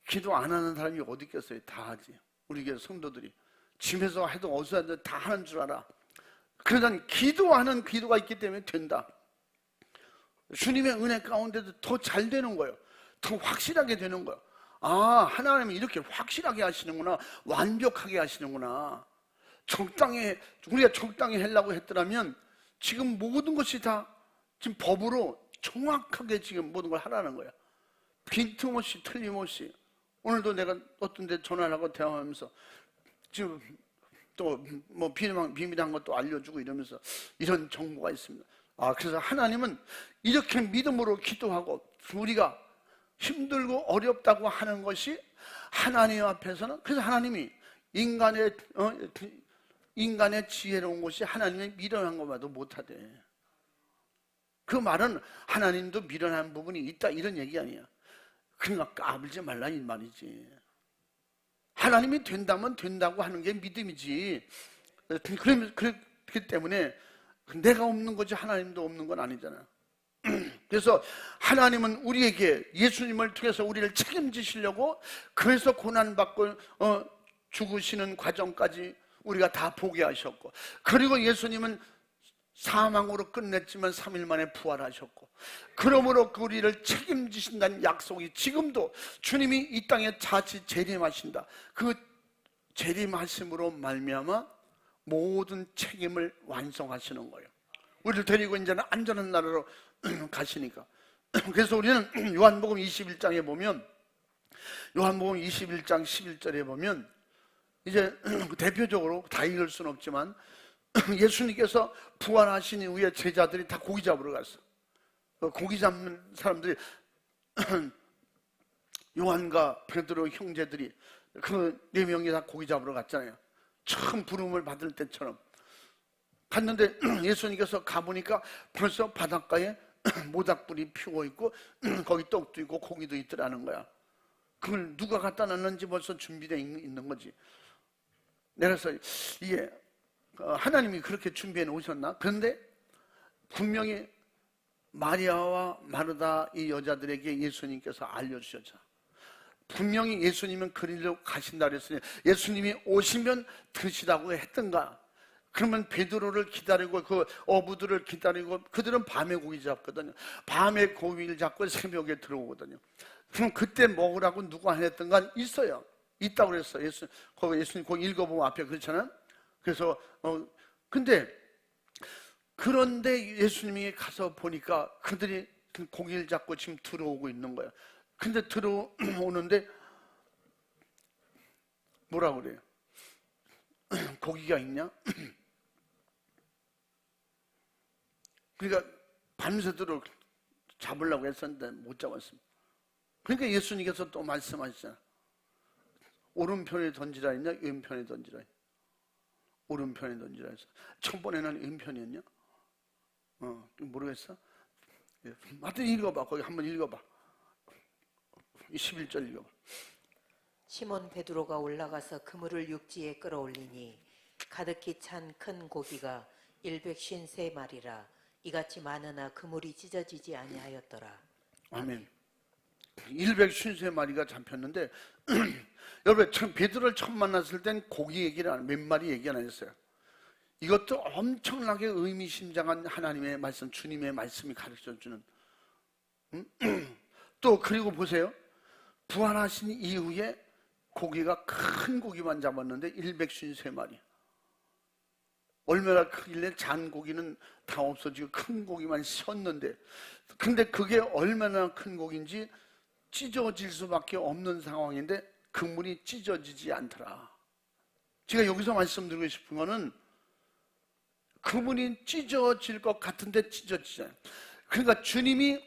기도 안 하는 사람이 어디 있겠어요? 다 하지. 우리 교회 성도들이 집에서 해도 어디서 해도 다 하는 줄 알아. 그러다 기도하는 기도가 있기 때문에 된다. 주님의 은혜 가운데도 더 잘 되는 거예요. 더 확실하게 되는 거예요. 하나님이 이렇게 확실하게 하시는구나. 완벽하게 하시는구나. 우리가 적당히 하려고 했더라면 지금 모든 것이 다 지금 법으로 정확하게 지금 모든 걸 하라는 거야. 빈틈없이 틀림없이. 오늘도 내가 어떤 데 전화를 하고 대화하면서 지금 또 뭐 비밀한 것도 알려주고 이러면서 이런 정보가 있습니다. 그래서 하나님은 이렇게 믿음으로 기도하고 우리가 힘들고 어렵다고 하는 것이 하나님 앞에서는, 그래서 하나님이 인간의 지혜로운 것이 하나님의 미련한 것만도 못하대. 그 말은 하나님도 미련한 부분이 있다 이런 얘기 아니야. 그러니까 까불지 말라 이 말이지. 하나님이 된다면 된다고 하는 게 믿음이지. 그렇기 때문에 내가 없는 거지 하나님도 없는 건 아니잖아. 그래서 하나님은 우리에게 예수님을 통해서 우리를 책임지시려고, 그래서 고난받고 죽으시는 과정까지 우리가 다 보게 하셨고, 그리고 예수님은 사망으로 끝냈지만 3일 만에 부활하셨고, 그러므로 우리를 책임지신다는 약속이 지금도 주님이 이 땅에 자치 재림하신다. 그 재림하심으로 말미암아 모든 책임을 완성하시는 거예요. 우리를 데리고 이제는 안전한 나라로 가시니까. 그래서 우리는 요한복음 21장에 보면, 요한복음 21장 11절에 보면, 이제 대표적으로 다 읽을 수는 없지만 예수님께서 부활하신 이후에 제자들이 다 고기 잡으러 갔어. 고기 잡는 사람들이 요한과 베드로 형제들이 그 네 명이 다 고기 잡으러 갔잖아요. 처음 부름을 받을 때처럼 갔는데 예수님께서 가보니까 벌써 바닷가에 모닥불이 피고 있고 거기 떡도 있고 고기도 있더라는 거야. 그걸 누가 갖다 놨는지 벌써 준비되어 있는 거지. 그래서 이게 하나님이 그렇게 준비해 놓으셨나? 그런데 분명히 마리아와 마르다 이 여자들에게 예수님께서 알려주셨죠. 분명히 예수님은 그리로 가신다 그랬으니 예수님이 오시면 드시라고 했던가? 그러면 베드로를 기다리고 그 어부들을 기다리고, 그들은 밤에 고기 잡거든요. 밤에 고기를 잡고 새벽에 들어오거든요. 그럼 그때 먹으라고 누가 안 했던가 있어요. 있다고 그랬어. 예수님 거기 읽어보면 앞에 그렇잖아요. 그래서 그런데 예수님이 가서 보니까 그들이 고기를 잡고 지금 들어오고 있는 거야. 근데 들어오는데 뭐라 그래요? 고기가 있냐? 그러니까 밤새도록 잡으려고 했었는데 못 잡았습니다. 그러니까 예수님께서 또 말씀하시잖아. 오른편에 던지라 했냐? 왼편에 던지라 했냐? 오른편에 던지라 했어. 첫 번에는 왼편이었냐? 모르겠어. 하여튼 읽어봐. 거기 한번 읽어봐. 11절 읽어봐. 시몬 베드로가 올라가서 그물을 육지에 끌어올리니 가득히 찬 큰 고기가 153마리라. 이같이 많으나 그물이 찢어지지 아니하였더라. 아멘. 153마리가 잡혔는데 여러분 베드로를 처음 만났을 땐 고기 얘기를 몇 마리 얘기 안 했어요. 이것도 엄청나게 의미심장한 하나님의 말씀, 주님의 말씀이 가르쳐주는. 또 그리고 보세요. 부활하신 이후에 고기가 큰 고기만 잡았는데 153마리. 얼마나 크길래 잔 고기는 다 없어지고 큰 고기만 셨는데, 근데 그게 얼마나 큰 고기인지 찢어질 수밖에 없는 상황인데 그물이 찢어지지 않더라. 제가 여기서 말씀드리고 싶은 거는 그물이 찢어질 것 같은데 찢어지잖아요. 그러니까 주님이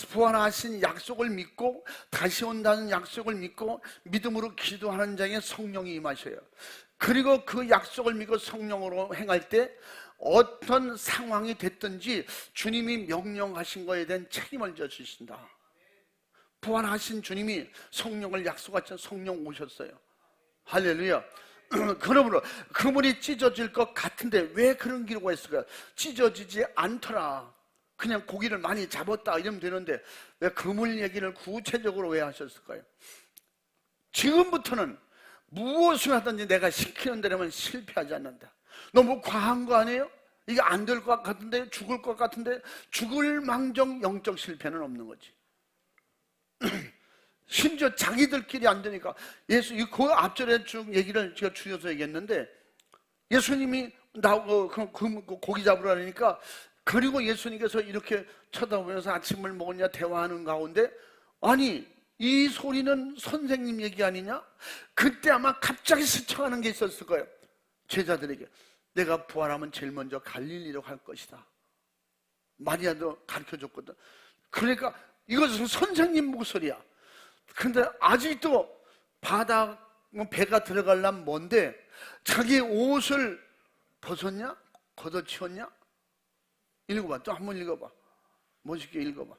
부활하신 약속을 믿고 다시 온다는 약속을 믿고 믿음으로 기도하는 자에게 성령이 임하셔요. 그리고 그 약속을 믿고 성령으로 행할 때 어떤 상황이 됐든지 주님이 명령하신 거에 대한 책임을 져주신다. 부활하신 주님이 성령을 약속하신 성령 오셨어요. 할렐루야. 그러므로 그물이 찢어질 것 같은데 왜 그런 기록가 있을까요? 찢어지지 않더라. 그냥 고기를 많이 잡았다 이러면 되는데 왜 그물 얘기를 구체적으로 왜 하셨을까요? 지금부터는 무엇을 하든지 내가 시키는 대로면 실패하지 않는다. 너무 과한 거 아니에요? 이게 안 될 것 같은데, 죽을 것 같은데, 죽을 망정 영적 실패는 없는 거지. 심지어 자기들끼리 안 되니까 그 앞절에 쭉 얘기를 제가 줄여서 얘기했는데 예수님이 나오고 고기 잡으러 하니까 그리고 예수님께서 이렇게 쳐다보면서 아침을 먹었냐 대화하는 가운데 아니 이 소리는 선생님 얘기 아니냐? 그때 아마 갑자기 스쳐가는 게 있었을 거예요. 제자들에게 내가 부활하면 제일 먼저 갈릴리로 갈 것이다. 마리아도 가르쳐줬거든. 그러니까 이것은 선생님 목소리야. 근데 아직도 배가 들어가려면 뭔데 자기 옷을 벗었냐? 걷어치웠냐? 읽어봐. 또 한번 읽어봐. 멋있게 읽어봐.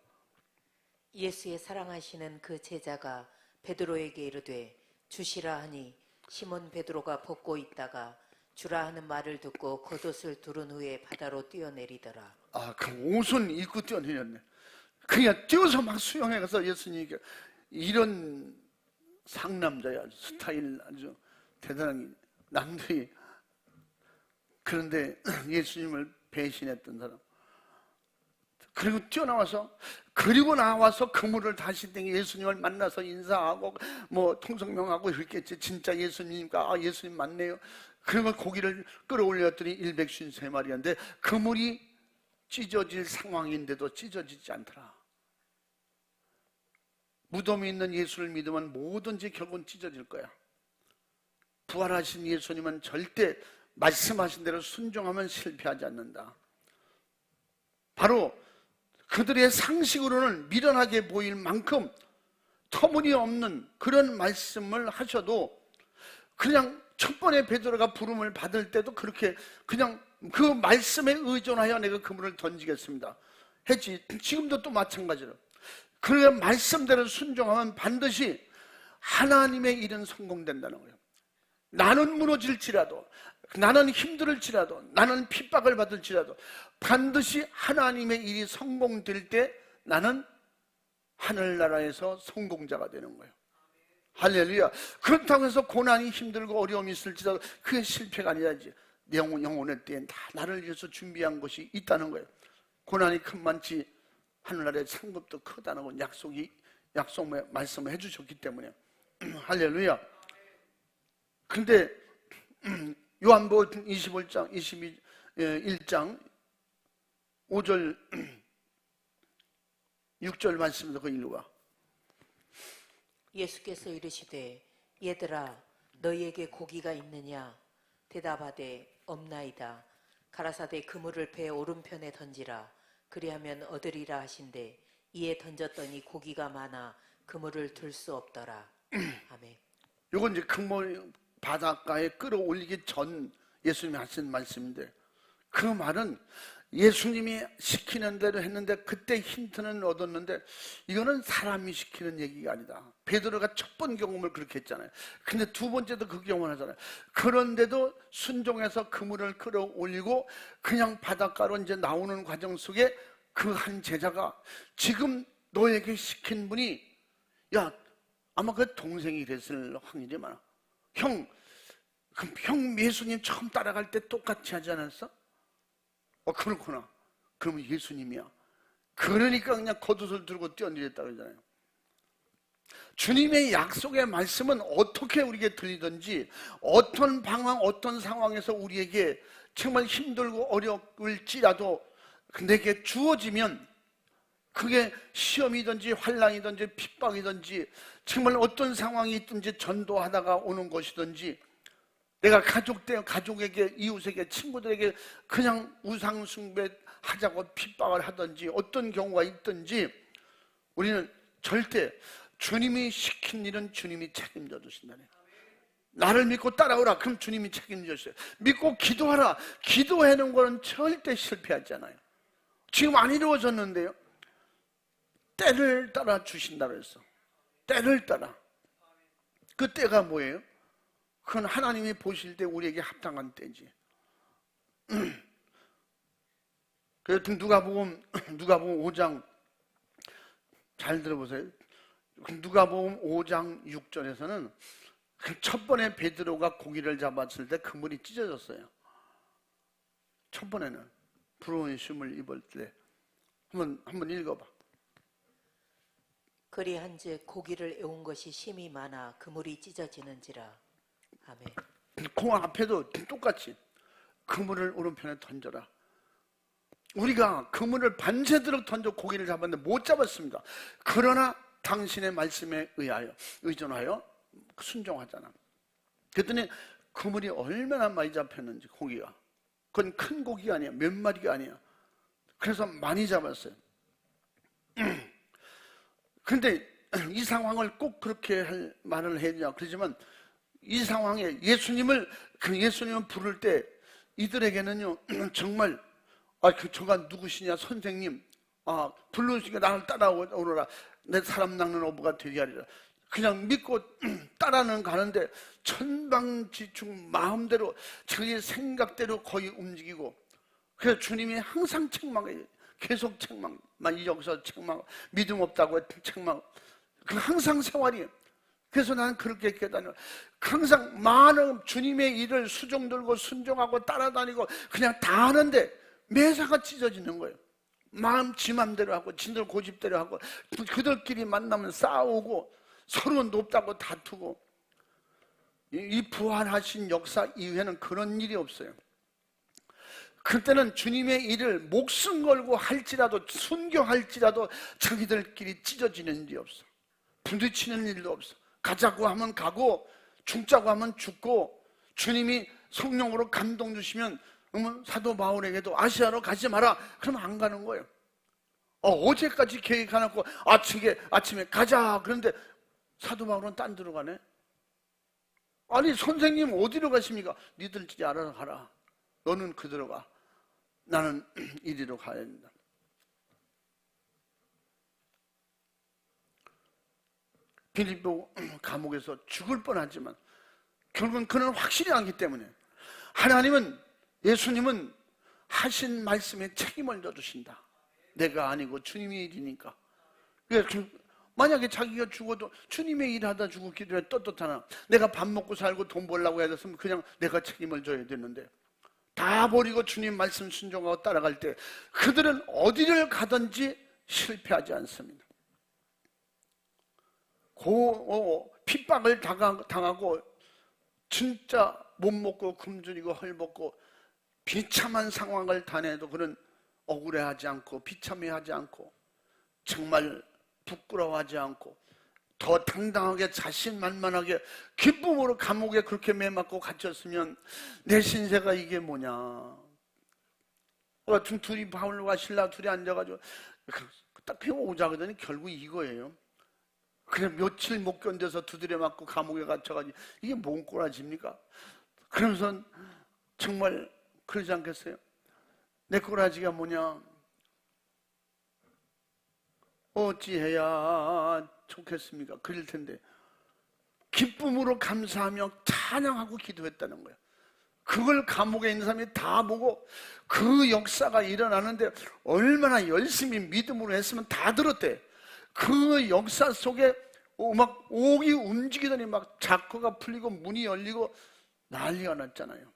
예수의 사랑하시는 그 제자가 베드로에게 이르되 주시라 하니 시몬 베드로가 벗고 있다가 주라 하는 말을 듣고 겉옷을 두른 후에 바다로 뛰어내리더라. 그 옷은 입고 뛰어내렸네. 그냥 뛰어서 막 수영해 가서 예수님께 이런 상남자야. 스타일 아주 대단한 남들이. 그런데 예수님을 배신했던 사람. 그리고 그리고 나와서 그물을 다시 땡겨 예수님을 만나서 인사하고 뭐 통성명하고 이랬겠지. 진짜 예수님과 예수님 맞네요. 그리고 고기를 끌어올렸더니 153마리였는데 그물이 찢어질 상황인데도 찢어지지 않더라. 무덤에 있는 예수를 믿으면 뭐든지 결국은 찢어질 거야. 부활하신 예수님은 절대 말씀하신 대로 순종하면 실패하지 않는다. 바로 그들의 상식으로는 미련하게 보일 만큼 터무니없는 그런 말씀을 하셔도 그냥 첫 번에 베드로가 부름을 받을 때도 그렇게 그냥 그 말씀에 의존하여 내가 그물을 던지겠습니다 했지. 지금도 또 마찬가지로 그 말씀대로 순종하면 반드시 하나님의 일은 성공된다는 거예요. 나는 무너질지라도 나는 힘들을지라도 나는 핍박을 받을지라도 반드시 하나님의 일이 성공될 때 나는 하늘나라에서 성공자가 되는 거예요. 할렐루야. 그렇다고 해서 고난이 힘들고 어려움이 있을지라도 그게 실패가 아니라지. 내 영혼의 때엔 다 나를 위해서 준비한 것이 있다는 거예요. 고난이 큰만치 하늘나라의 상급도 크다는 건 약속 말씀을 해주셨기 때문에 할렐루야. 근데 요한복음 21장 21장 5절 6절 말씀에서 그 읽어봐. 예수께서 이르시되 얘들아 너희에게 고기가 있느냐 대답하되 없나이다. 가라사대 그물을 배 오른편에 던지라 그리하면 얻으리라 하신대 이에 던졌더니 고기가 많아 그물을 들 수 없더라. 아멘. 요건 이제 그물 바닷가에 끌어올리기 전 예수님이 하신 말씀인데, 그 말은 예수님이 시키는 대로 했는데 그때 힌트는 얻었는데 이거는 사람이 시키는 얘기가 아니다. 베드로가 첫 번 경험을 그렇게 했잖아요. 근데 두 번째도 그 경험을 하잖아요. 그런데도 순종해서 그물을 끌어올리고 그냥 바닷가로 이제 나오는 과정 속에 그 한 제자가 지금 너에게 시킨 분이, 야 아마 그 동생이 됐을 확률이 많아. 형 예수님 처음 따라갈 때 똑같이 하지 않았어? 그렇구나. 그러면 예수님이야. 그러니까 그냥 겉옷을 들고 뛰어내렸다 그러잖아요. 주님의 약속의 말씀은 어떻게 우리에게 들리든지, 어떤 방황, 어떤 상황에서 우리에게 정말 힘들고 어려울지라도 내게 주어지면, 그게 시험이든지 환난이든지 핍박이든지 정말 어떤 상황이 있든지 전도하다가 오는 것이든지, 내가 가족에게, 이웃에게, 친구들에게 그냥 우상 숭배하자고 핍박을 하든지 어떤 경우가 있든지, 우리는 절대 주님이 시킨 일은 주님이 책임져 주신다네. 나를 믿고 따라오라. 그럼 주님이 책임져 주세요. 믿고 기도하라. 기도하는 거는 절대 실패하지 않아요. 지금 안 이루어졌는데요, 때를 따라 주신다고 했어. 때를 따라. 그 때가 뭐예요? 그건 하나님이 보실 때 우리에게 합당한 때지. 그래서 누가복음 5장 잘 들어보세요. 누가복음 5장 6절에서는 첫 번에 베드로가 고기를 잡았을 때 그물이 찢어졌어요. 첫 번에는 부러운 쉼을 입을 때. 한번 읽어봐. 그리한즉 고기를 애운 것이 심히 많아 그물이 찢어지는지라. 아멘. 그 앞에도 똑같이 그물을 오른편에 던져라. 우리가 그물을 밤새도록 던져 고기를 잡았는데 못 잡았습니다. 그러나 당신의 말씀에 의존하여 순종하잖아. 그랬더니 그물이 얼마나 많이 잡혔는지, 고기가. 그건 큰 고기가 아니야. 몇 마리가 아니야. 그래서 많이 잡았어요. 그런데 이 상황을 꼭 그렇게 말을 해야 되냐 그러지만, 이 상황에 예수님을 부를 때 이들에게는요 정말 저가 누구시냐 선생님, 불러주시니까 나를 따라오너라. 내 사람 낚는 어부가 되게 하리라. 그냥 믿고 따라는 가는데 천방지축 마음대로 자기 생각대로 거의 움직이고, 그래서 주님이 항상 책망해요. 계속 책망, 여기서 책망, 믿음 없다고 책망, 그 항상 생활이에요. 그래서 나는 그렇게 깨달아요. 항상 많은 주님의 일을 수종 들고 순종하고 따라다니고 그냥 다 하는데 매사가 찢어지는 거예요. 지 맘대로 하고 진들 고집대로 하고 그들끼리 만나면 싸우고 서로 높다고 다투고. 이 부활하신 역사 이후에는 그런 일이 없어요. 그때는 주님의 일을 목숨 걸고 할지라도, 순교할지라도 자기들끼리 찢어지는 일이 없어. 부딪히는 일도 없어. 가자고 하면 가고 죽자고 하면 죽고, 주님이 성령으로 감동 주시면 사도 바울에게도 아시아로 가지 마라 그러면 안 가는 거예요. 어제까지 계획해놓고 아침에 가자 그런데 사도 바울은 딴 데로 가네. 아니 선생님 어디로 가십니까? 니들끼리 알아서 가라. 너는 그대로 가. 나는 이리로 가야 된다. 빌립보 감옥에서 죽을 뻔하지만 결국은 그는 확실히 알기 때문에, 예수님은 하신 말씀에 책임을 져주신다. 내가 아니고 주님의 일이니까. 만약에 자기가 죽어도 주님의 일하다 죽었기도 해 떳떳하나, 내가 밥 먹고 살고 돈 벌려고 해야 됐으면 그냥 내가 책임을 져야 되는데, 다 버리고 주님 말씀 순종하고 따라갈 때 그들은 어디를 가든지 실패하지 않습니다. 핍박을 당하고 진짜 못 먹고 굶주리고 헐벗고 비참한 상황을 당해도 그는 억울해하지 않고 비참해하지 않고 정말 부끄러워하지 않고 더 당당하게 자신만만하게 기쁨으로 감옥에 그렇게 매맞고 갇혔으면 내 신세가 이게 뭐냐. 둘이 바울과 실라 둘이 앉아가지고 딱 배워오자 그러더니 결국 이거예요. 그냥 며칠 못 견뎌서 두드려 맞고 감옥에 갇혀가지고 이게 뭔 꼬라지입니까? 그러면서 정말 그러지 않겠어요? 내 꼬라지가 뭐냐? 어찌해야 좋겠습니까? 그럴 텐데 기쁨으로 감사하며 찬양하고 기도했다는 거예요. 그걸 감옥에 있는 사람이 다 보고 그 역사가 일어나는데 얼마나 열심히 믿음으로 했으면 다 들었대. 그 역사 속에 막 옥이 움직이더니 막 자커가 풀리고 문이 열리고 난리가 났잖아요.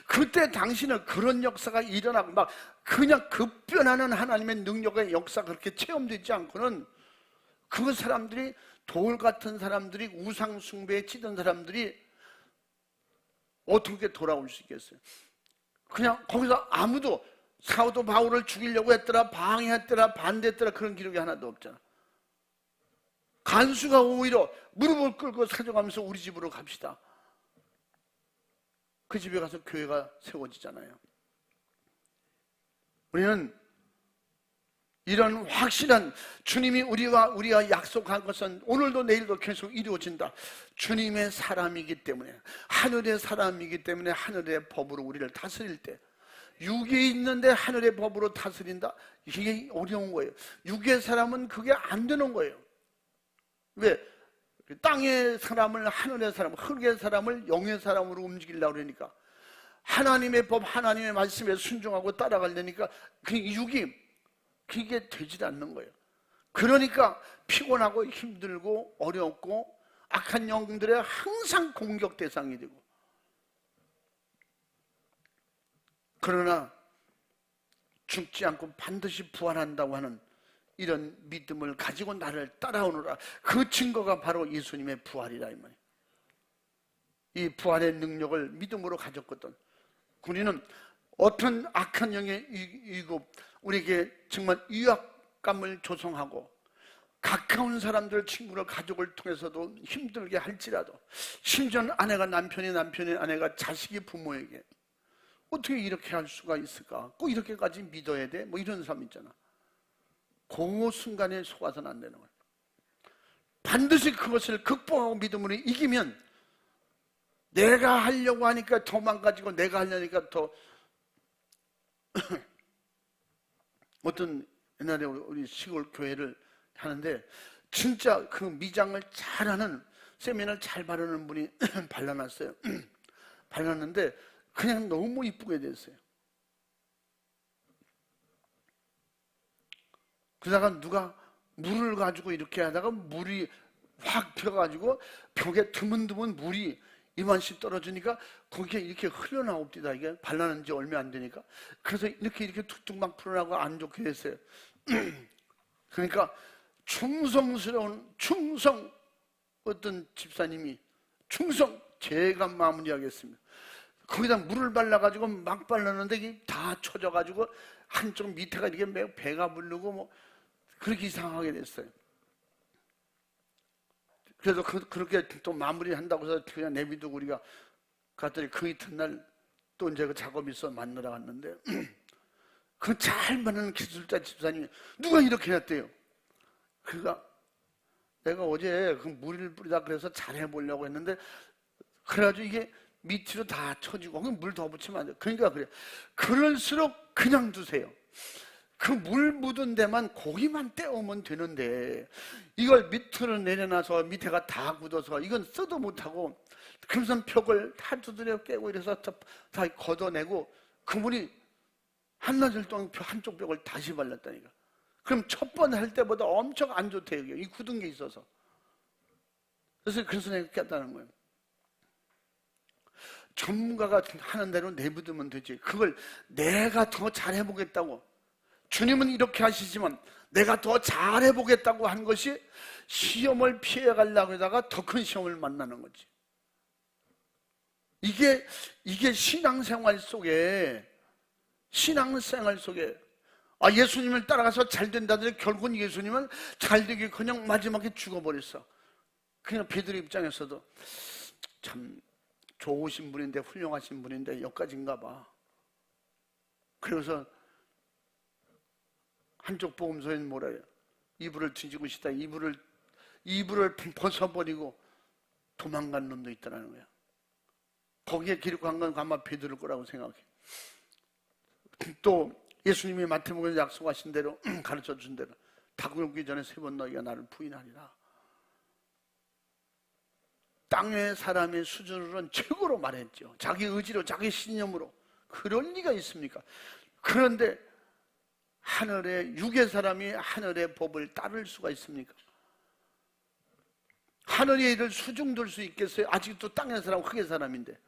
그때 당신은 그런 역사가 일어나고 막 그냥 급변하는 하나님의 능력의 역사가 그렇게 체험되지 않고는 그 사람들이 돌 같은 사람들이 우상 숭배에 찌든 사람들이 어떻게 돌아올 수 있겠어요? 그냥 거기서 아무도 사도 바울을 죽이려고 했더라, 방해했더라, 반대했더라 그런 기록이 하나도 없잖아. 간수가 오히려 무릎을 꿇고 사정하면서 우리 집으로 갑시다. 그 집에 가서 교회가 세워지잖아요. 우리는 이런 확실한 주님이 우리와 약속한 것은 오늘도 내일도 계속 이루어진다. 주님의 사람이기 때문에, 하늘의 사람이기 때문에 하늘의 법으로 우리를 다스릴 때, 육에 있는데 하늘의 법으로 다스린다? 이게 어려운 거예요. 육의 사람은 그게 안 되는 거예요. 왜? 땅의 사람을 하늘의 사람, 흙의 사람을 영의 사람으로 움직이려고 그러니까 하나님의 법, 하나님의 말씀에 순종하고 따라가려니까 그 육이 그게 되질 않는 거예요. 그러니까 피곤하고 힘들고 어렵고 악한 영들의 항상 공격 대상이 되고, 그러나 죽지 않고 반드시 부활한다고 하는 이런 믿음을 가지고 나를 따라오노라. 그 증거가 바로 예수님의 부활이라 이 말이에요. 이 부활의 능력을 믿음으로 가졌거든. 우리는 어떤 악한 영의 위급, 우리에게 정말 위압감을 조성하고 가까운 사람들, 친구를, 가족을 통해서도 힘들게 할지라도, 심지어 아내가 남편이 아내가 자식이 부모에게 어떻게 이렇게 할 수가 있을까? 꼭 이렇게까지 믿어야 돼? 뭐 이런 사람 있잖아. 그 순간에 속아서는 안 되는 거예요. 반드시 그것을 극복하고 믿음으로 이기면 내가 하려고 하니까 더 망가지고 내가 하려니까 더 어떤 옛날에 우리 시골 교회를 하는데 진짜 그 미장을 잘하는, 세면을 잘 바르는 분이 발라놨어요. 발랐는데 그냥 너무 이쁘게 됐어요. 그러다가 누가 물을 가지고 이렇게 하다가 물이 확 펴가지고 벽에 드문드문 물이 이만씩 떨어지니까 거기에 이렇게 흘러나옵니다. 이게 발라낸 지 얼마 안 되니까. 그래서 이렇게 툭툭 막 풀어나고 안 좋게 됐어요. 그러니까 충성스러운 어떤 집사님이 제가 마무리하겠습니다. 거기다 물을 발라가지고 막 발랐는데 이게 다 쳐져가지고 한쪽 밑에가 이렇게 매우 배가 부르고 뭐 그렇게 이상하게 됐어요. 그래서 그렇게 또 마무리한다고 해서 그냥 내비두고 우리가 갔더니 그 이튿날 또 이제 그 작업이 있어 만나러 갔는데 그 잘 맞는 기술자 집사님이 누가 이렇게 했대요. 그러니까 내가 어제 그 물을 뿌리다 그래서 잘 해보려고 했는데 그래가지고 이게 밑으로 다 쳐지고 물 더 붙이면 안 돼요. 그러니까 그래요. 그럴수록 그냥 두세요. 그 물 묻은 데만 고기만 떼오면 되는데 이걸 밑으로 내려놔서 밑에가 다 굳어서 이건 써도 못하고 그러면서 벽을 다 두드려 깨고 이래서 다 걷어내고 그 물이 한나절 동안 한쪽 벽을 다시 발랐다니까. 그럼 첫 번 할 때보다 엄청 안 좋대요. 이 굳은 게 있어서. 그래서 내가 깼다는 거예요. 전문가가 하는 대로 내비두면 되지. 그걸 내가 더 잘해보겠다고, 주님은 이렇게 하시지만 내가 더 잘해보겠다고 한 것이 시험을 피해가려고 하다가 더 큰 시험을 만나는 거지. 이게 신앙생활 속에 예수님을 따라가서 잘 된다더니 결국은 예수님은 잘 되기 그냥 마지막에 죽어버렸어. 그냥 베드로 입장에서도 참 좋으신 분인데, 훌륭하신 분인데 여기까지인가 봐. 그래서 한쪽 복음서에는 뭐라 해요? 이불을 뒤지고 싶다. 이불을 벗어버리고 도망간 놈도 있다는 거야. 거기에 기록한 건 아마 베드로일 거라고 생각해. 또 예수님이 마태복음에서 약속하신 대로 가르쳐준 대로 닭 오기 전에 3번 너희가 나를 부인하리라. 땅의 사람의 수준으로는 최고로 말했죠. 자기 의지로, 자기 신념으로. 그럴 리가 있습니까? 그런데 하늘의 육의 사람이 하늘의 법을 따를 수가 있습니까? 하늘의 일을 수중들 수 있겠어요? 아직도 땅의 사람, 흙의 사람인데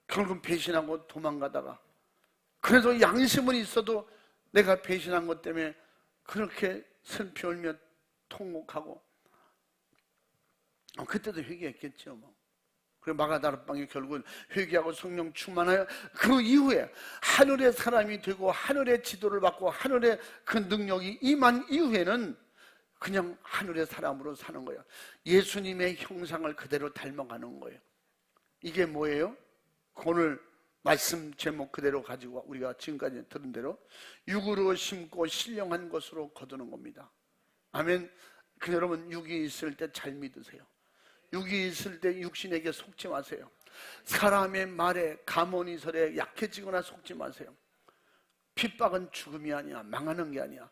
결국 배신하고 도망가다가, 그래서 양심은 있어도 내가 배신한 것 때문에 그렇게 슬피 울며 통곡하고, 그때도 회개했겠죠. 뭐. 그리고 마가다락방에 결국은 회개하고 성령 충만하여 그 이후에 하늘의 사람이 되고 하늘의 지도를 받고 하늘의 그 능력이 임한 이후에는 그냥 하늘의 사람으로 사는 거예요. 예수님의 형상을 그대로 닮아가는 거예요. 이게 뭐예요? 오늘 말씀 제목 그대로 가지고 우리가 지금까지 들은 대로 육으로 심고 신령한 것으로 거두는 겁니다. 아멘. 그 여러분, 육이 있을 때 잘 믿으세요. 육이 있을 때 육신에게 속지 마세요. 사람의 말에, 가모니설에 약해지거나 속지 마세요. 핍박은 죽음이 아니야, 망하는 게 아니야.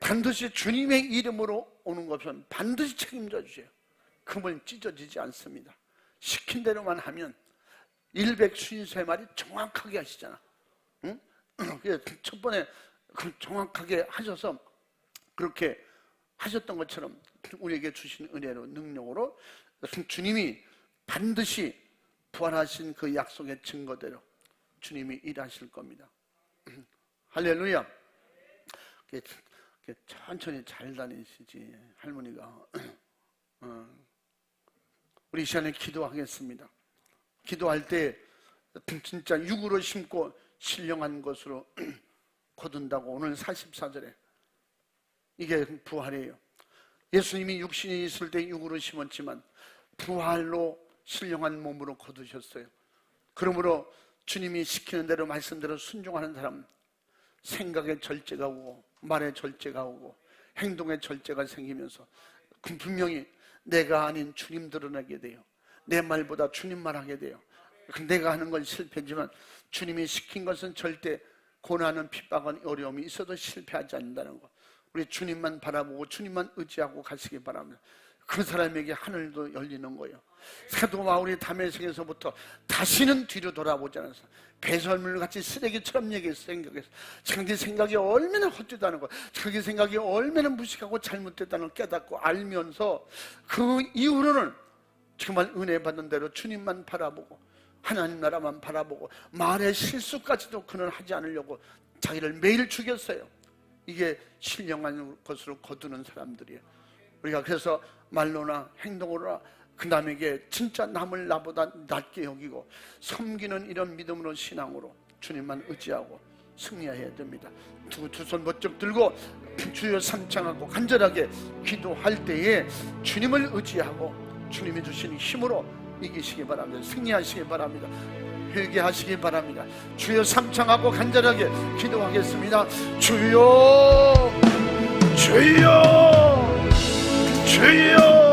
반드시 주님의 이름으로 오는 것은 반드시 책임져 주세요. 그분 찢어지지 않습니다. 시킨 대로만 하면 153마리 정확하게 하시잖아. 응? 첫 번에 정확하게 하셔서 그렇게 하셨던 것처럼 우리에게 주신 은혜로, 능력으로 주님이 반드시 부활하신 그 약속의 증거대로 주님이 일하실 겁니다. 할렐루야. 천천히 잘 다니시지 할머니가. 우리 이 시간에 기도하겠습니다. 기도할 때 진짜 육으로 심고 신령한 것으로 거둔다고 오늘 44절에 이게 부활이에요. 예수님이 육신이 있을 때 육으로 심었지만 부활로 신령한 몸으로 거두셨어요. 그러므로 주님이 시키는 대로 말씀대로 순종하는 사람, 생각에 절제가 오고 말에 절제가 오고 행동에 절제가 생기면서 분명히 내가 아닌 주님 드러나게 돼요. 내 말보다 주님 말하게 돼요. 내가 하는 건 실패지만 주님이 시킨 것은 절대 고난은, 핍박은, 어려움이 있어도 실패하지 않는다는 것. 우리 주님만 바라보고 주님만 의지하고 가시기 바랍니다. 그 사람에게 하늘도 열리는 거예요. 사도 바울이 다메섹에서부터 다시는 뒤로 돌아보지 않았어. 배설물같이 쓰레기처럼 생각했어. 자기 생각이 얼마나 헛되다는 거, 자기 생각이 얼마나 무식하고 잘못됐다는 걸 깨닫고 알면서 그 이후로는 정말 은혜 받는 대로 주님만 바라보고 하나님 나라만 바라보고 말의 실수까지도 그는 하지 않으려고 자기를 매일 죽였어요. 이게 신령한 것으로 거두는 사람들이에요. 우리가 그래서 말로나 행동으로나 그 남에게 진짜 남을 나보다 낮게 여기고 섬기는 이런 믿음으로, 신앙으로 주님만 의지하고 승리해야 됩니다. 두 손 번쩍 들고 주여 삼창하고 간절하게 기도할 때에 주님을 의지하고 주님이 주신 힘으로 이기시기 바랍니다. 승리하시기 바랍니다. 회개하시기 바랍니다. 주여 삼창하고 간절하게 기도하겠습니다. 주여, 주여, 주여.